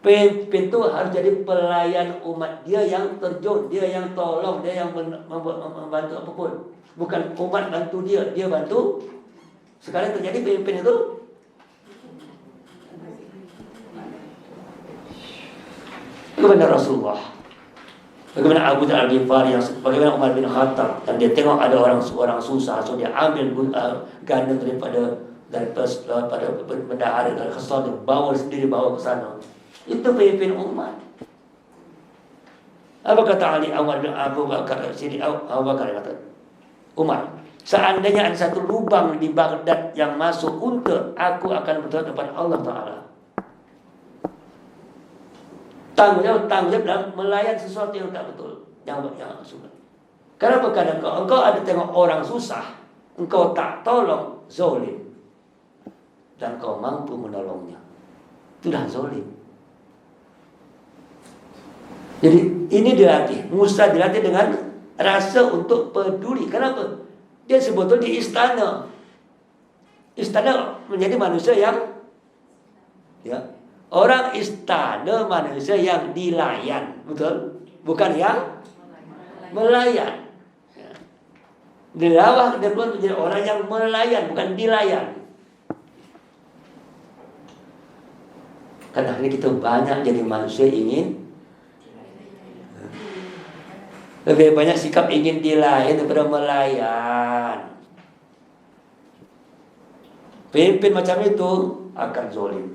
Pemimpin itu harus jadi pelayan umat. Dia yang terjun, dia yang tolong, dia yang membantu apapun. Bukan umat bantu dia, dia bantu. Sekarang terjadi pemimpin itu bagaimana Rasulullah, bagaimana Abu Dzar Al-Ghifari, bagaimana Umar bin Khattab, dan dia tengok ada orang susah, so dia ambil gandum daripada bendahara dari khasad, bawa ke sana. Itu pemimpin umat. Apa kata Ali Umar bin Abu Bakar? Abu Bakar kata, Umar, seandainya ada satu lubang di Baghdad yang masuk unta, aku akan berdoa kepada Allah Ta'ala. Tanggung jawab dalam melayan sesuatu yang tak betul, yang sunnah. Kenapa? Karena engkau ada tengok orang susah, engkau tak tolong, zalim, dan kau mampu menolongnya, itulah zalim. Jadi ini dilatih, Musa dilatih dengan rasa untuk peduli. Kenapa? Dia sebetulnya di istana. Istana menjadi manusia yang orang istana manusia yang dilayan, betul? Bukan yang melayan. Di bawah dia pun menjadi orang yang melayan, bukan dilayan. Karena ini kita banyak jadi manusia ingin lebih banyak sikap ingin dilayan daripada melayan. Pemimpin macam itu akan zalim.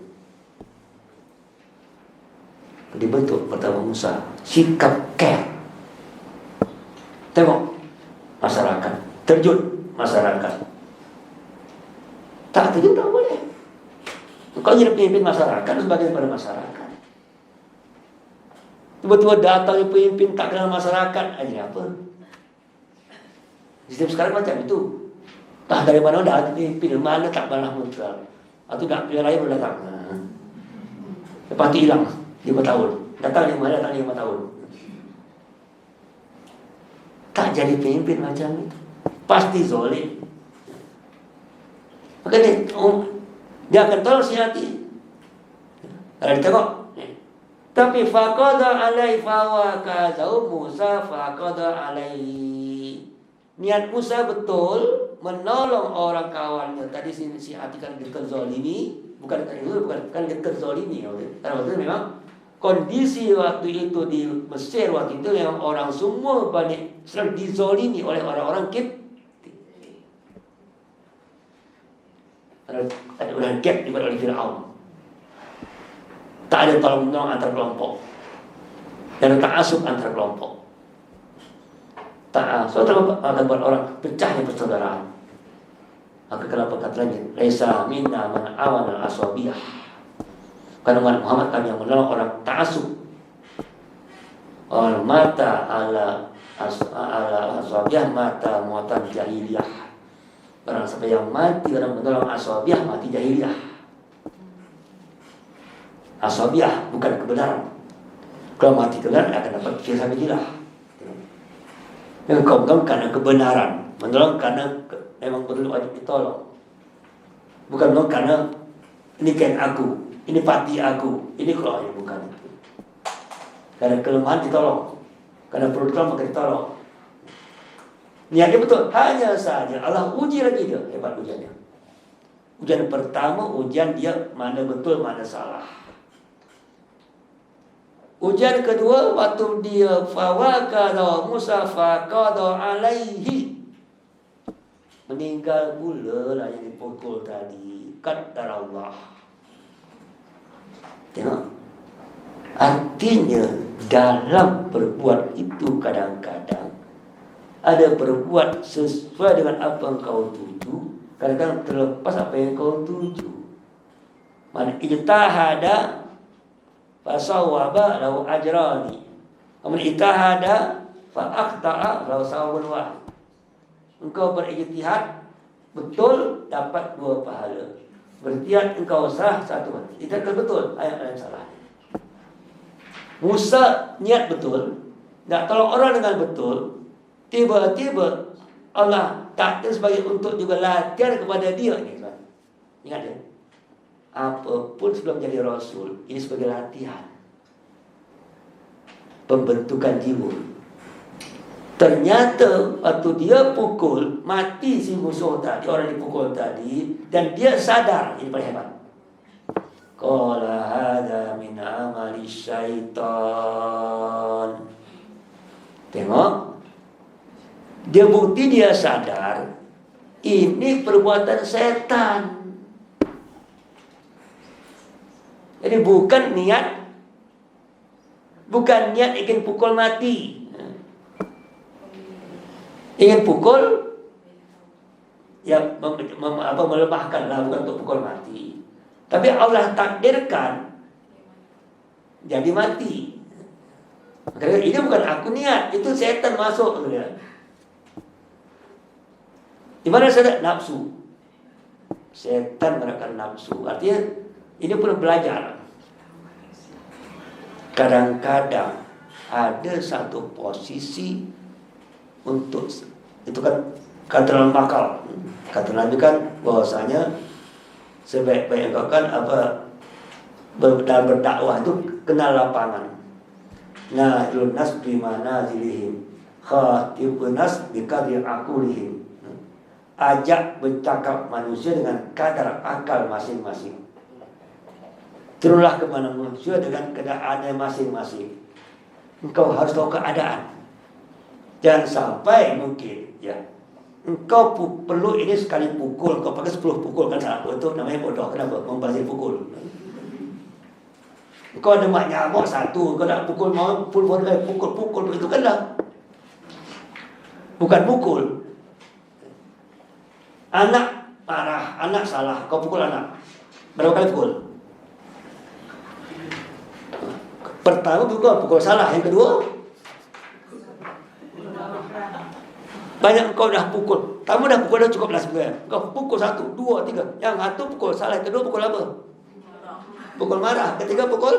Dibentuk pertama Musa, sikap care. Tengok masyarakat, terjun masyarakat. Tak terjun tak boleh. Kau jadi pemimpin masyarakat, sebagai pada masyarakat. Tiba-tiba datang pemimpin tak kenal masyarakat, aja apa? Sistem sekarang macam itu. Tah dari mana dah pemimpin, mana tak pernah muncul. Atau tak pilihan lain datang. Lepas itu hilang 5 tahun. Datang 5 tahun. Tak jadi pemimpin macam itu. Pasti zalim. Makanya dia akan tolong si hati. Kalau ditengok, tapi faqada alai fawakazau Musa faqada alai. Niat Musa betul menolong orang kawannya. Tadi si hati kan dia terzalimi, bukan dia terzalimi. Karena waktu itu memang kondisi waktu itu di Mesir waktu itu memang orang semua banyak selalu dizalimi oleh orang-orang Kipti. Ada orang gap daripada oleh Fir'aun. Tak ada tolong menolong antar kelompok, dan tak asup antar kelompok. Tak asup akan buat orang pecahnya persaudaraan. Maka kenapa kata lagi, Laisa minna man awan al-aswabiyah. Karena Muhammad kami yang menolong orang tak asup. Orang mata ala aswabiyah mata muatan jahiliyah. Orang sampai yang mati orang menolong aswabiyah mati jahiliyah. Asabiyah bukan kebenaran. Kalau mati kebenaran akan dapat fisabilillah. Yang kau bukan karena kebenaran, menolong karena memang perlu wajib ditolong. Bukan menolong karena ini kan aku, ini pati aku, ini kalau bukan itu. Karena kelemahan ditolong, karena perlu ditolong maka ditolong. Niatnya betul, hanya saja Allah uji lagi dia, hebat ujiannya. Ujian pertama, ujian dia mana betul mana salah. Ujian kedua waktu dia fawaqada Musa faqada alaihi. meninggal pula lah yang dipukul tadi. Qaddar Allah. Tengok. Artinya dalam berbuat itu kadang-kadang ada berbuat sesuai dengan apa yang kau tuju, kadang-kadang terlepas apa yang kau tuju. Man ijtahada fasawwaba lahu ajrani. Man ijtahada fa akhta'a lahu sawabun wahid. Engkau berijtihad betul dapat 2 pahala. Berijtihad engkau salah 1 pahala. Itu betul ayat yang salah. Musa niat betul, nak tolong orang dengan betul, tiba-tiba Allah takdir sebagai untuk juga latihan kepada dia ni, tuan. Ingat ya. Apapun sebelum jadi rasul, ini sebagai latihan pembentukan jiwa. Ternyata waktu dia pukul, mati si musuh tadi, orang dipukul tadi, dan dia sadar. Ini paling hebat. Qala hadza min amali syaitan. Tengok, dia bukti dia sadar ini perbuatan setan. Jadi bukan niat ingin pukul mati. Ingin pukul ya melemahkan lah, bukan untuk pukul mati. Tapi Allah takdirkan jadi mati. Karena ini bukan aku niat, itu setan masuk. Di mana setan? Nafsu. Setan menekan nafsu. Artinya ini pun belajar. Kadang-kadang ada satu posisi untuk itu kan kata dalam bakal. Kata Nabi kan bahwasanya sebaik-baik engkau kan dalam berdakwah itu kenal lapangan. Nah, nas bimana zilihim, khatibun nas bikadri akulihim. Ajak bercakap manusia dengan kadar akal masing-masing. Turunlah kepada manusia dengan keadaannya masing-masing. Engkau harus tahu keadaan. Jangan sampai mungkin ya engkau perlu ini sekali pukul, kau pakai 10 pukul kan salah. Itu namanya bodoh. Kenapa? Membazir pukul. Kau ada mak nyamuk 1, kau nak pukul mau pukul itu kan dah. Bukan pukul. Anak marah, anak salah, kau pukul anak. Berapa kali pukul? Pertama pukul salah, yang kedua banyak kau dah pukul. Kamu dah pukul dah cukup lah sebenarnya. Kau pukul 1, 2, 3. Yang 1 pukul salah, kedua pukul apa? Pukul marah, ketiga pukul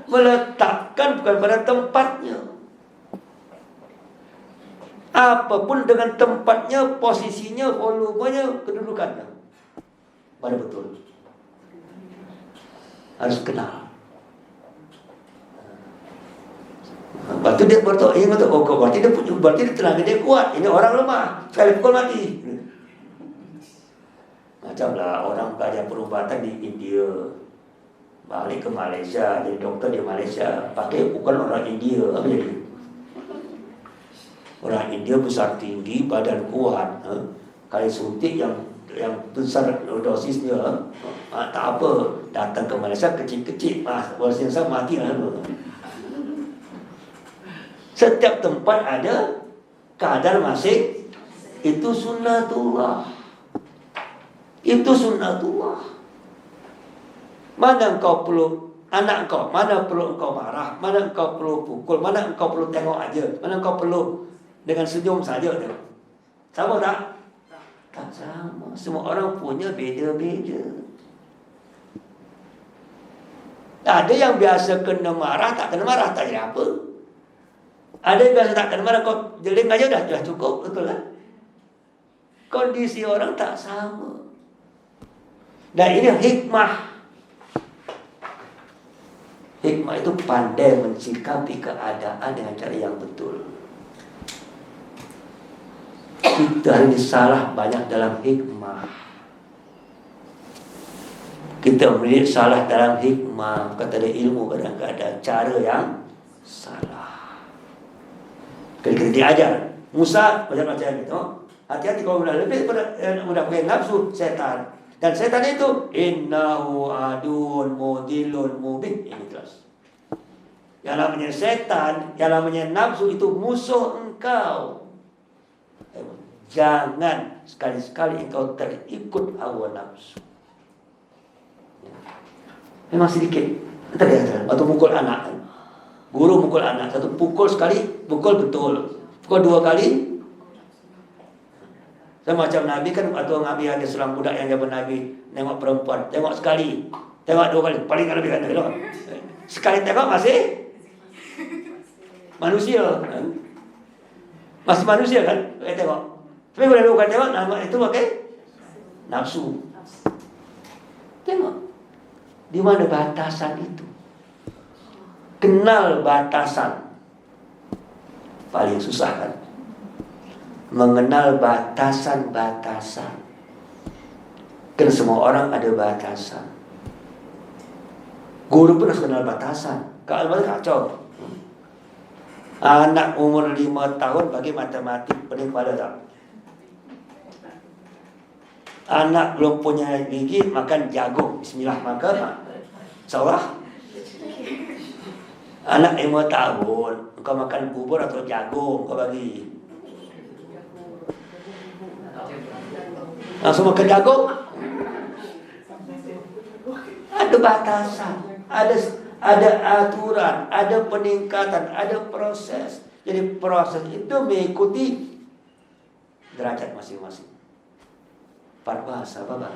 meletakkan bukan pada tempatnya. Apapun dengan tempatnya, posisinya, volumenya, kedudukannya. Pada betul. Harus kenal. Berarti dia berarti dia tenaga dia kuat. Ini orang lemah, sekali pukul mati. Macamlah orang belajar perubatan di India, balik ke Malaysia, jadi dokter di Malaysia, pakai bukan orang India, apa jadi? Orang India besar tinggi, badan kuat, kali suntik yang besar dosisnya, tak apa, datang ke Malaysia kecil-kecil, boleh sama mati lah. Setiap tempat ada kadar masing, itu sunnatullah. Itu sunnatullah. Mana engkau perlu anak engkau, mana perlu engkau marah, mana engkau perlu pukul, mana engkau perlu tengok aja, mana engkau perlu dengan senyum saja. Sama tak? Tak sama. Semua orang punya beda-beda. Ada yang biasa kena marah, tak kena marah, tak jadi apa. Ada yang biasa tak kena marah, kau jeling aja dah cukup, betul kan? Kondisi orang tak sama. Dan ini hikmah. Hikmah itu pandai mensikapi keadaan dengan cara yang betul. Kita hari ini salah banyak dalam hikmah. Kita melihat salah dalam hikmah. Kata ada ilmu kadang-kadang cara yang salah. Kita diajar. Musa macam-macam gitu. Hati-hati kalau mudah pakai nafsu setan. Dan setan itu innahu adun mudilun mubin. Ini jelas. Yang namanya setan, yang namanya nafsu itu musuh engkau. Jangan sekali-sekali engkau terikut hawa nafsu. Memang sedikit. Atau pukul anak. Guru pukul anak. Satu pukul sekali, pukul betul. Pukul 2 kali. Sama macam Nabi kan, atau Nabi ada seorang budak yang zaman Nabi nengok perempuan, tengok sekali, tengok 2 kali, paling lebih kan. Sekali tengok masih manusia, masih manusia kan, tengok. Tapi kalau 2 kali tengok, nama itu pakai nafsu. Tengok, di mana batasan itu? Kenal batasan. Paling susah kan? Mengenal batasan-batasan. Kan semua orang ada batasan. Guru pun harus kenal batasan. Kalau kacau. Anak umur 5 tahun bagi matematik pening kepala tak? Anak belum punya gigi makan jagung. Bismillah makan. Salah. Anak 5 tahun kau makan bubur atau jagung kau bagi. Langsung makan jagung. Ada batasan, ada aturan, ada peningkatan, ada proses. Jadi proses itu mengikuti derajat masing-masing. Bahasa Baba.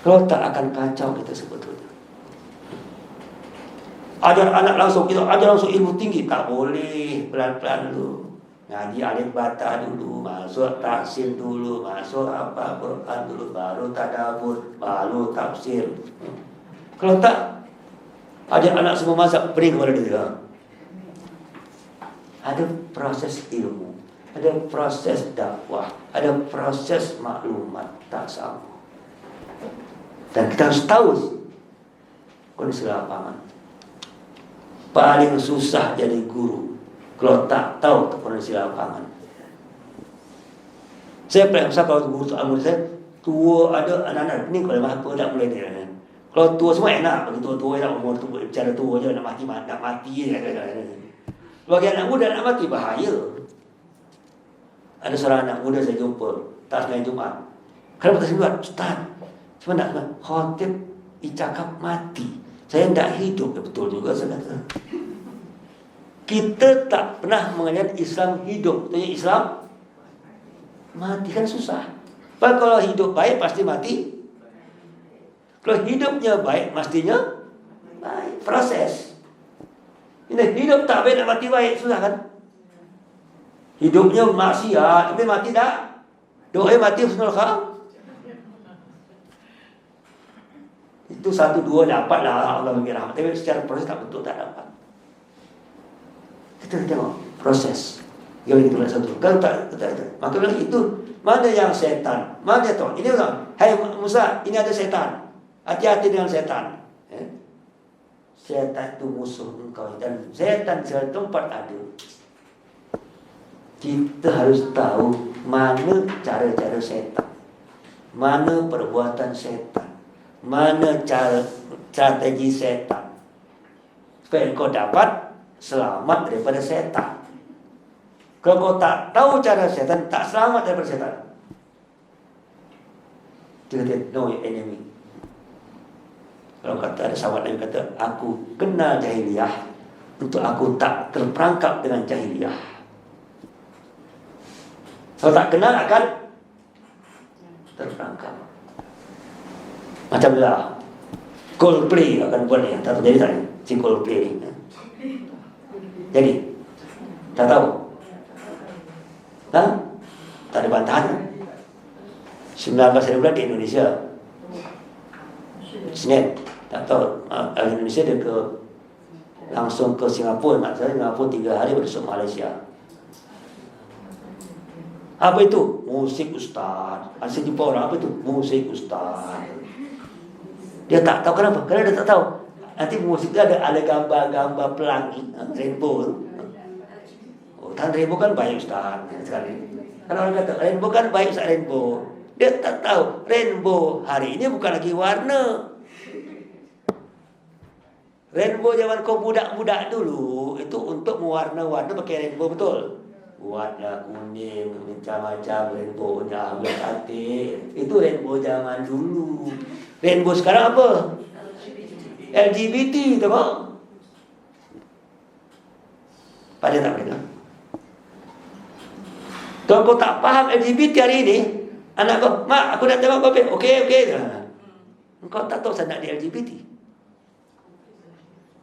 Kalau tak akan kacau kita sebetulnya. Ajar anak langsung, kita ajar langsung ilmu tinggi. Tak boleh, pelan-pelan dulu. Ngaji alif bata dulu, masuk taksim dulu, masuk apa Quran dulu, baru tadabbur, baru tafsir. Kalau tak, ajar anak semua masak, beri kepada dia. Ada proses ilmu, ada proses dakwah, ada proses maklumat, tak sama. Dan kita harus tahu kondisi lapangan. Paling susah jadi guru kalau tak tahu kondisi lapangan. Saya pernah kalau guru murid saya tua, ada anak-anak ini kalau apa tak boleh dia. Kalau tua semua enak, bagi tua-tua yang umur tu bicara tua je nak mati Bagi anak muda nak mati bahaya. Ada seorang anak muda saya jumpa tak sembahyang Jumaat. Kalau kita sebut Ustaz, cuma nak khotib cakap mati. Saya tidak hidup. Betul juga saya kata. Kita tak pernah mengajar Islam hidup. Tanya Islam mati kan susah. Kalau hidup baik pasti mati. Kalau hidupnya baik mestinya baik. Proses. Ini hidup tak baik nak mati baik susah kan? Hidupnya maksiat tapi mati tak. Doa mati husnul khatimah. Itu 1, 2 dapatlah Allah bagi rahmat. Tapi secara proses tak betul tak dapat. Kita tengok proses. Yang itulah satu. Kalau tak. Maka bilang itu mana yang setan? Mana tu? Ini bilang, hai Musa, ini ada setan. Hati-hati dengan setan. Setan itu musuh engkau dan setan di tempat ada. Kita harus tahu mana cara-cara setan, mana perbuatan setan, mana cara strategi setan, supaya kau dapat selamat daripada setan. Kalau kau tak tahu cara setan, tak selamat daripada setan. Dia kata, know your enemy. Kalau kata ada sahabat Nabi kata, aku kenal jahiliyah untuk aku tak terperangkap dengan jahiliyah. Kalau tak kenal akan terperangkap. Macam lah Coldplay akan buat ni. Tak tahu jadi tak ni si Coldplay ni. Jadi tak tahu. Tak ada bantahan. 19 bulan di Indonesia. Senin tak tahu Indonesia dia langsung ke Singapura. Mak saya Singapura 3 hari besok Malaysia. Apa itu? Musik ustaz. Saya jumpa orang apa itu? Musik ustaz. Dia tak tahu kenapa? Kerana dia tak tahu. Nanti musik itu ada gambar-gambar pelangi, rainbow. setan. Rainbow kan baik Ustaz. Sekali. Kalau orang kata rainbow kan baik Ustaz, rainbow. Dia tak tahu rainbow hari ini bukan lagi warna. Rainbow zaman kau budak-budak dulu itu untuk mewarna-warna pakai rainbow, betul? Warna kuning, macam-macam rainbownya, ambil cantik. Itu rainbow zaman dulu. Rainbow sekarang apa? LGBT, tengok. Pada tak mereka? Kalau kau tak faham LGBT hari ini, anak kau, mak aku nak tengok kau, okey. Engkau tak tahu sanad di LGBT.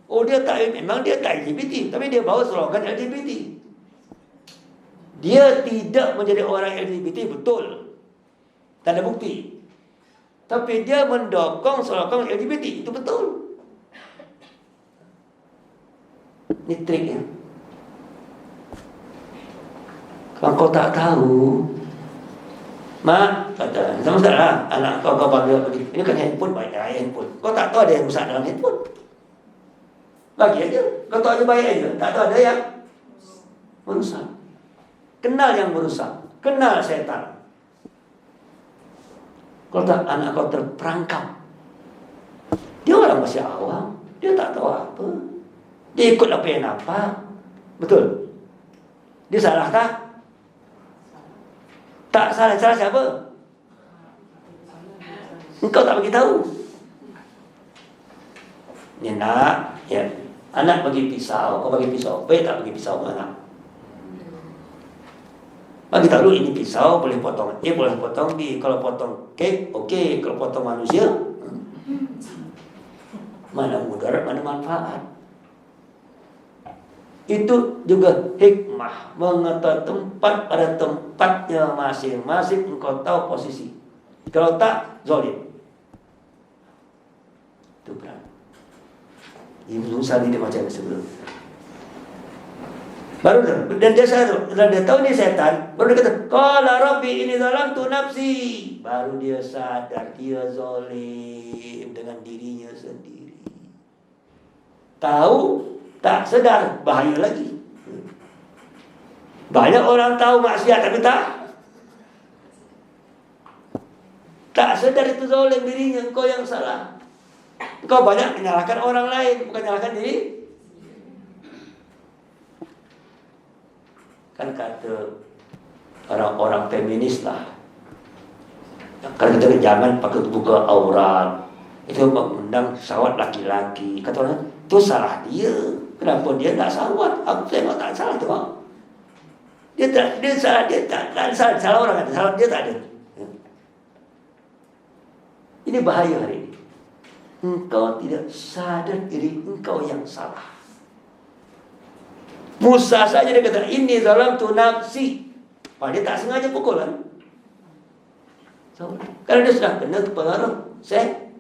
Oh memang dia tak LGBT, tapi dia bawa slogan LGBT. Dia tidak menjadi orang LGBT, betul. Tak ada bukti. Tapi dia mendokong slogan LGBT, itu betul. Ini triknya. Kalau kau tak tahu, mak kata, sama sekali anak kau panggil pergi. Ini kan handphone, baik handphone. Kau tak tahu ada yang rusak dalam handphone. Bagi aja, kau tahu aja baik aja. Tak tahu ada yang merusak. Kenal yang merusak, kenal setan. Kalau tak anak kau terperangkap, dia orang masih awam, dia tak tahu apa. Dia ikut apa yang nampak. Betul? Dia salah tak? Tak salah. Salah siapa? Engkau tak bagi tahu. Ni nak, ya. Anak bagi pisau, kau bagi pisau. Baik tak bagi pisau ke anak? Bagi tahu ini pisau boleh potong A, boleh potong B. Kalau potong kek, okey. Kalau potong manusia, mana mudarat, mana manfaat. Itu juga hikmah, mengetahui tempat pada tempatnya masing-masing. Engkau tahu posisi. Kalau tak, zalim. Itu berat. Ibnu Sa'di dia macam sebelum. Baru dan dia sadar, dia tahu ni setan. Baru dia kata, qala rabbi inni zalamtu nafsi. Baru dia sadar dia zalim dengan dirinya sendiri. Tahu, tak sedar, bahaya lagi. Banyak orang tahu maksiat tapi tak sedar itu zalim dirinya. Engkau yang salah. Engkau banyak menyalahkan orang lain, bukan menyalahkan diri. Kan kata orang-orang feminis lah, kan kita jangan pakai buka aurat, itu mengundang syahwat laki-laki. Kata orang, itu salah dia. Kenapa dia tak syahwat? Aku tengok tak salah tu. Dia tak salah orang ada, salah dia tak ada. Ini bahaya hari ini. Engkau tidak sadar diri engkau yang salah. Musa saja dia kata, inni zalamtu nafsi. Dia tak sengaja pukul kan? Karena dia sudah kena pengaruh setan.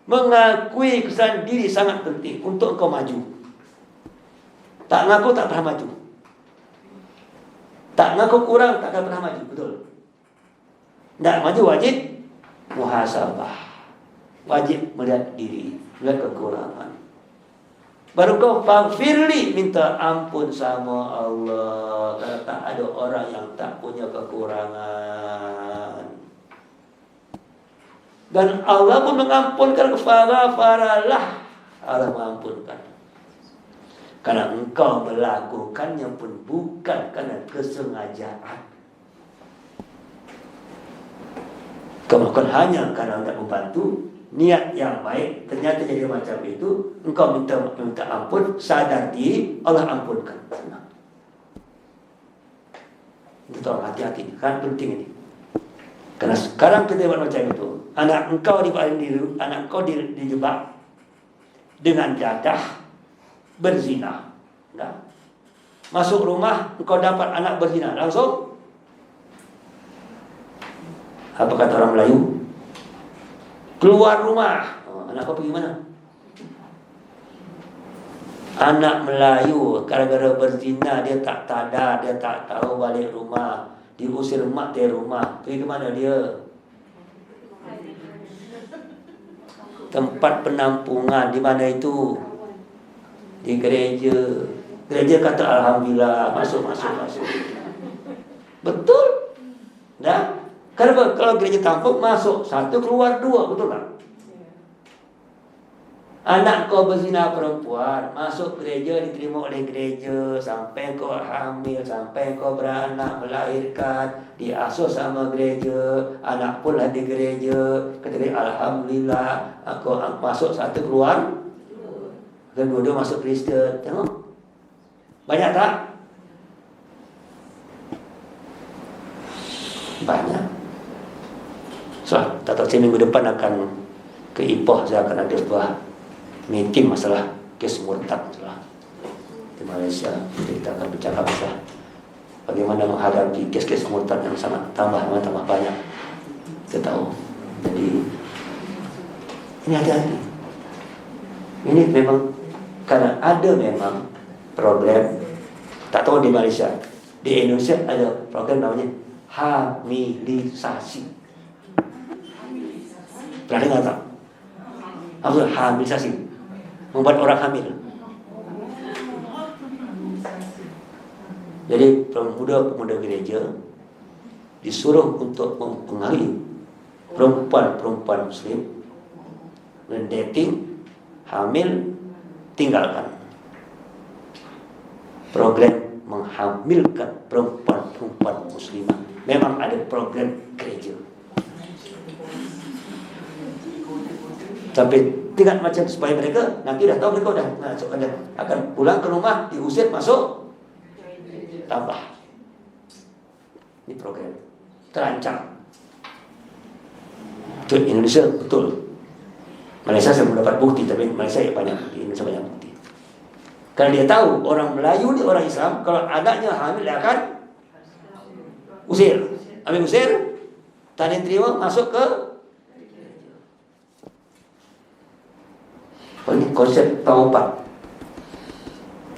Mengakui kesalahan diri sangat penting untuk engkau maju. Tak ngaku tak pernah maju. Tak ngaku kurang tak akan pernah maju, betul? Tak maju wajib muhasabah. Wajib melihat diri, melihat kekurangan. Baru kau faghfirli, minta ampun sama Allah. Karena tak ada orang yang tak punya kekurangan. Dan Allah pun mengampunkan, faralah, Allah mengampunkan. Karena engkau melakukannya pun bukan karena kesengajaan. Kau melakukan hanya karena untuk membantu, niat yang baik, ternyata jadi macam itu. Engkau minta ampun, sadar diri, Allah ampunkan. Senang. Itu tolong hati-hati, kan penting ini. Karena sekarang kita buat macam itu. Anak engkau dijebak dengan jadah berzina. Nah, masuk rumah engkau dapat anak berzina, langsung apa kata orang Melayu? Keluar rumah. Anak kau pergi mana? Anak Melayu gara-gara berzina dia tak sadar, dia tak tahu balik rumah, diusir mak dari rumah. Pergi ke mana dia? Tempat penampungan. Di mana itu? Di gereja. Gereja kata alhamdulillah, masuk. Betul? Nah, karena kalau gereja tampuk masuk satu keluar dua, betul tak? Anak kau berzina perempuan, masuk gereja, diterima oleh gereja, sampai kau hamil, sampai kau beranak, melahirkan, diasuh sama gereja, anak pun di gereja, ketika alhamdulillah, aku masuk satu keluar, kedua-dua masuk Kristen. Tengok, banyak tak? Banyak. So, tak tahu saya minggu depan akan ke Ipoh, saya akan ada sebuah meeting masalah kes murtad di Malaysia. Jadi kita akan bercakap masalah bagaimana menghadapi kes-kes murtad yang sangat tambah banyak. Kita tahu. Jadi ini hati-hati. Ini memang karena ada memang problem. Tak tahu di Malaysia, di Indonesia ada program namanya hamilisasi. Pernah dengar tak? Apa itu hamilisasi? Membuat orang hamil. Jadi pemuda-pemuda gereja disuruh untuk mempengaruhi perempuan-perempuan Muslim mendating, hamil, tinggalkan. Program menghamilkan perempuan-perempuan Muslimah. Memang ada program gereja. Tapi tingkat macam supaya mereka nanti dah tahu mereka dah masuk, akan pulang ke rumah, diusir masuk tambah. Ini program terancam. Itu Indonesia betul. Malaysia saya belum dapat bukti, tapi Malaysia banyak bukti, Indonesia banyak bukti. Karena dia tahu orang Melayu ni orang Islam, kalau anaknya hamil dia akan usir. Ambil usir, tak diterima, masuk ke. Ini konsep taubat.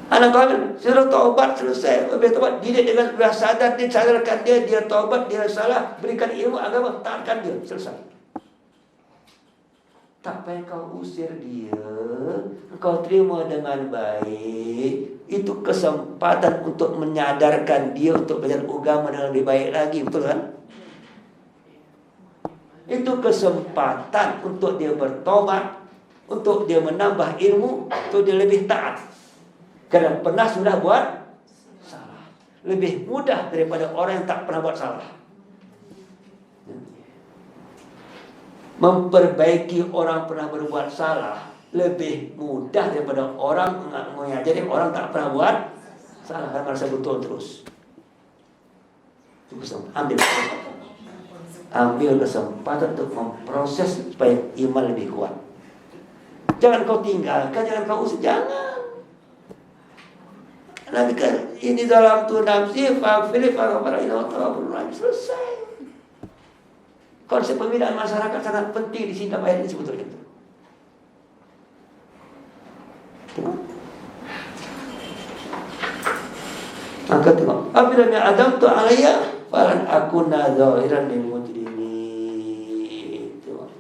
Anak hamil, sudah taubat selesai. Habis taubat, dia dengan sudah sadar, dia sadarkan dia taubat, dia salah, berikan ilmu agama, taatkan dia, selesai. Tak payah kau usir dia, kau terima dengan baik. Itu kesempatan untuk menyadarkan dia untuk belajar agama dengan lebih baik lagi, betul kan? Itu kesempatan untuk dia bertobat, untuk dia menambah ilmu, untuk dia lebih taat. Kerana pernah sudah buat salah. Lebih mudah daripada orang yang tak pernah buat salah. Memperbaiki orang pernah berbuat salah lebih mudah daripada orang mengajari orang tak pernah buat salah dan merasa betul terus. Ambil kesempatan untuk memproses supaya iman lebih kuat. Jangan kau tinggalkan, jangan kau usir, jangan. Nanti kan ini dalam tu nafsi fa'filif selesai. Konsep pembinaan masyarakat sangat penting di sini dalam ayat ini sebetulnya. Tengok. Maka tengok. Apabila adam tu alaya falan akuna zahiran lil mujrimin. Tengok.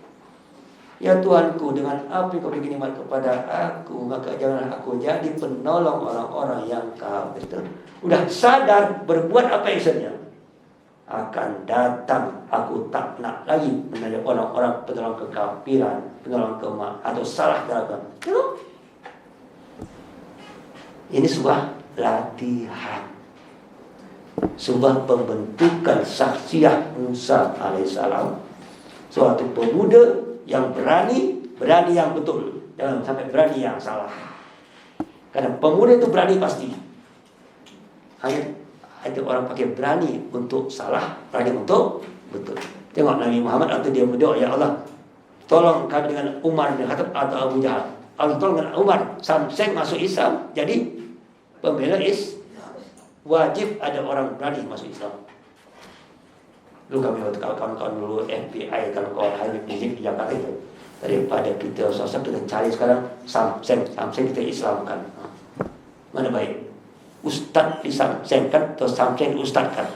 Ya Tuhanku, dengan apa yang kau beri nikmat kepada aku, maka janganlah aku jadi penolong orang-orang yang kafir. Udah sadar berbuat apa yang sebenarnya. Akan datang, aku tak nak lagi menjadi orang-orang penolong kekafiran, penolong atau salah dalam. Ini sebuah latihan, sebuah pembentukan syakhsiah Musa alaihissalam, suatu pemuda yang berani yang betul, jangan sampai berani yang salah. Karena pemuda itu berani pasti. Hanya ada orang pakai berani untuk salah, berani untuk betul. Tengok Nabi Muhammad waktu dia berdoa, ya Allah, tolong kami dengan Umar bin Khattab atau Abu Jahal. Allah tolong dengan Umar sampai masuk Islam, jadi pembela wajib ada orang berani masuk Islam. Dulu kami waktu kawan-kawan dulu FBI, kawan-kawan Habib Rizik di Jakarta itu, daripada kita sosok kita cari sekarang sampai kita Islamkan. Mana baik? Ustaz disamsenkan atau samsen ustaz kan?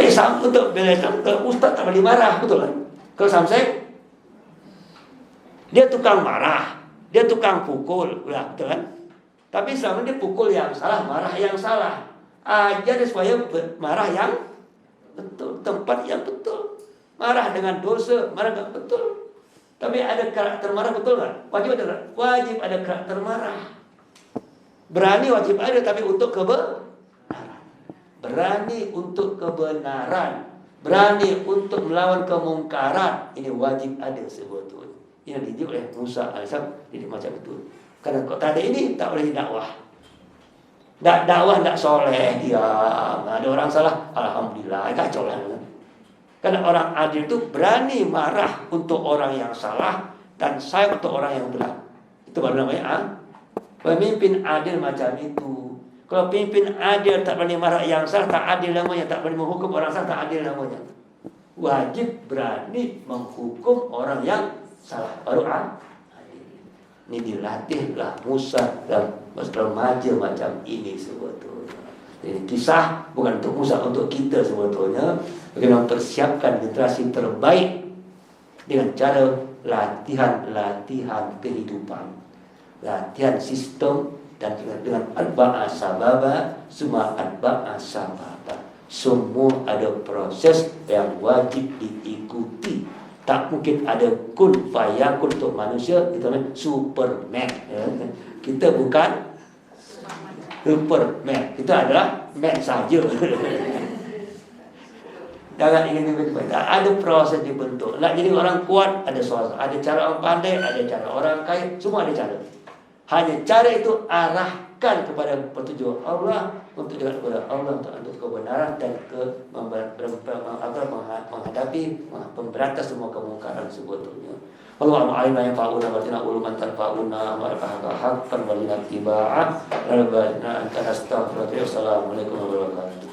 Islam untuk bela Islam, ustaz tak boleh marah, betul kan? Kalau samsen dia tukang marah, Dia tukang pukul, udah betul kan? Tapi selama dia pukul yang salah, marah yang salah. Ajar dia supaya marah yang betul, tempat yang betul. Marah dengan dosa, marah dengan betul. Tapi ada karakter marah, betul nggak? Wajib ada karakter marah. Berani wajib ada, tapi untuk kebenaran. Berani untuk kebenaran, berani untuk melawan kemungkaran. Ini wajib ada sebetulnya. Ini dididik oleh Musa alaihissalam, dididik macam itu. Karena kalau tak ada ini, tak boleh dakwah. Dakwah tak soleh, ya ada orang salah, alhamdulillah, kacau lah. Karena orang adil itu berani marah untuk orang yang salah dan sayang untuk orang yang benar. Itu baru namanya pemimpin adil macam itu. Kalau pemimpin adil tak berani marah yang salah, tak adil namanya. Tak berani menghukum orang salah, tak adil namanya. Wajib berani menghukum orang yang salah, baru adil. Ini dilatihlah Musa dalam remaja macam ini sebetulnya. Jadi kisah bukan untuk Musa, untuk kita sebetulnya. Bagaimana mempersiapkan generasi terbaik dengan cara latihan kehidupan, latihan sistem, dan dengan arba'ah sababa, semua arba'ah sababa. Semua ada proses yang wajib diikuti. Tak mungkin ada kun fayakun untuk manusia. Itu namanya Superman. Kita bukan Superman. Kita adalah man saja. Jangan ingin dibentuk. Ada proses dibentuk. Nak jadi orang kuat, ada suasana. Ada cara orang pandai, ada cara orang kaya. Semua ada cara. Hanya cara itu arahkan kepada petunjuk Allah, untuk jalan kepada Allah, untuk kebenaran dan menghadapi, memberantas semua kemungkaran sebetulnya. Allahumma alimna yang fa'una wa uluman tanfa'una wa haqqan wa lina tiba'ah wa rabbana anta nastaghfiruka wa assalamualaikum warahmatullahi wabarakatuh.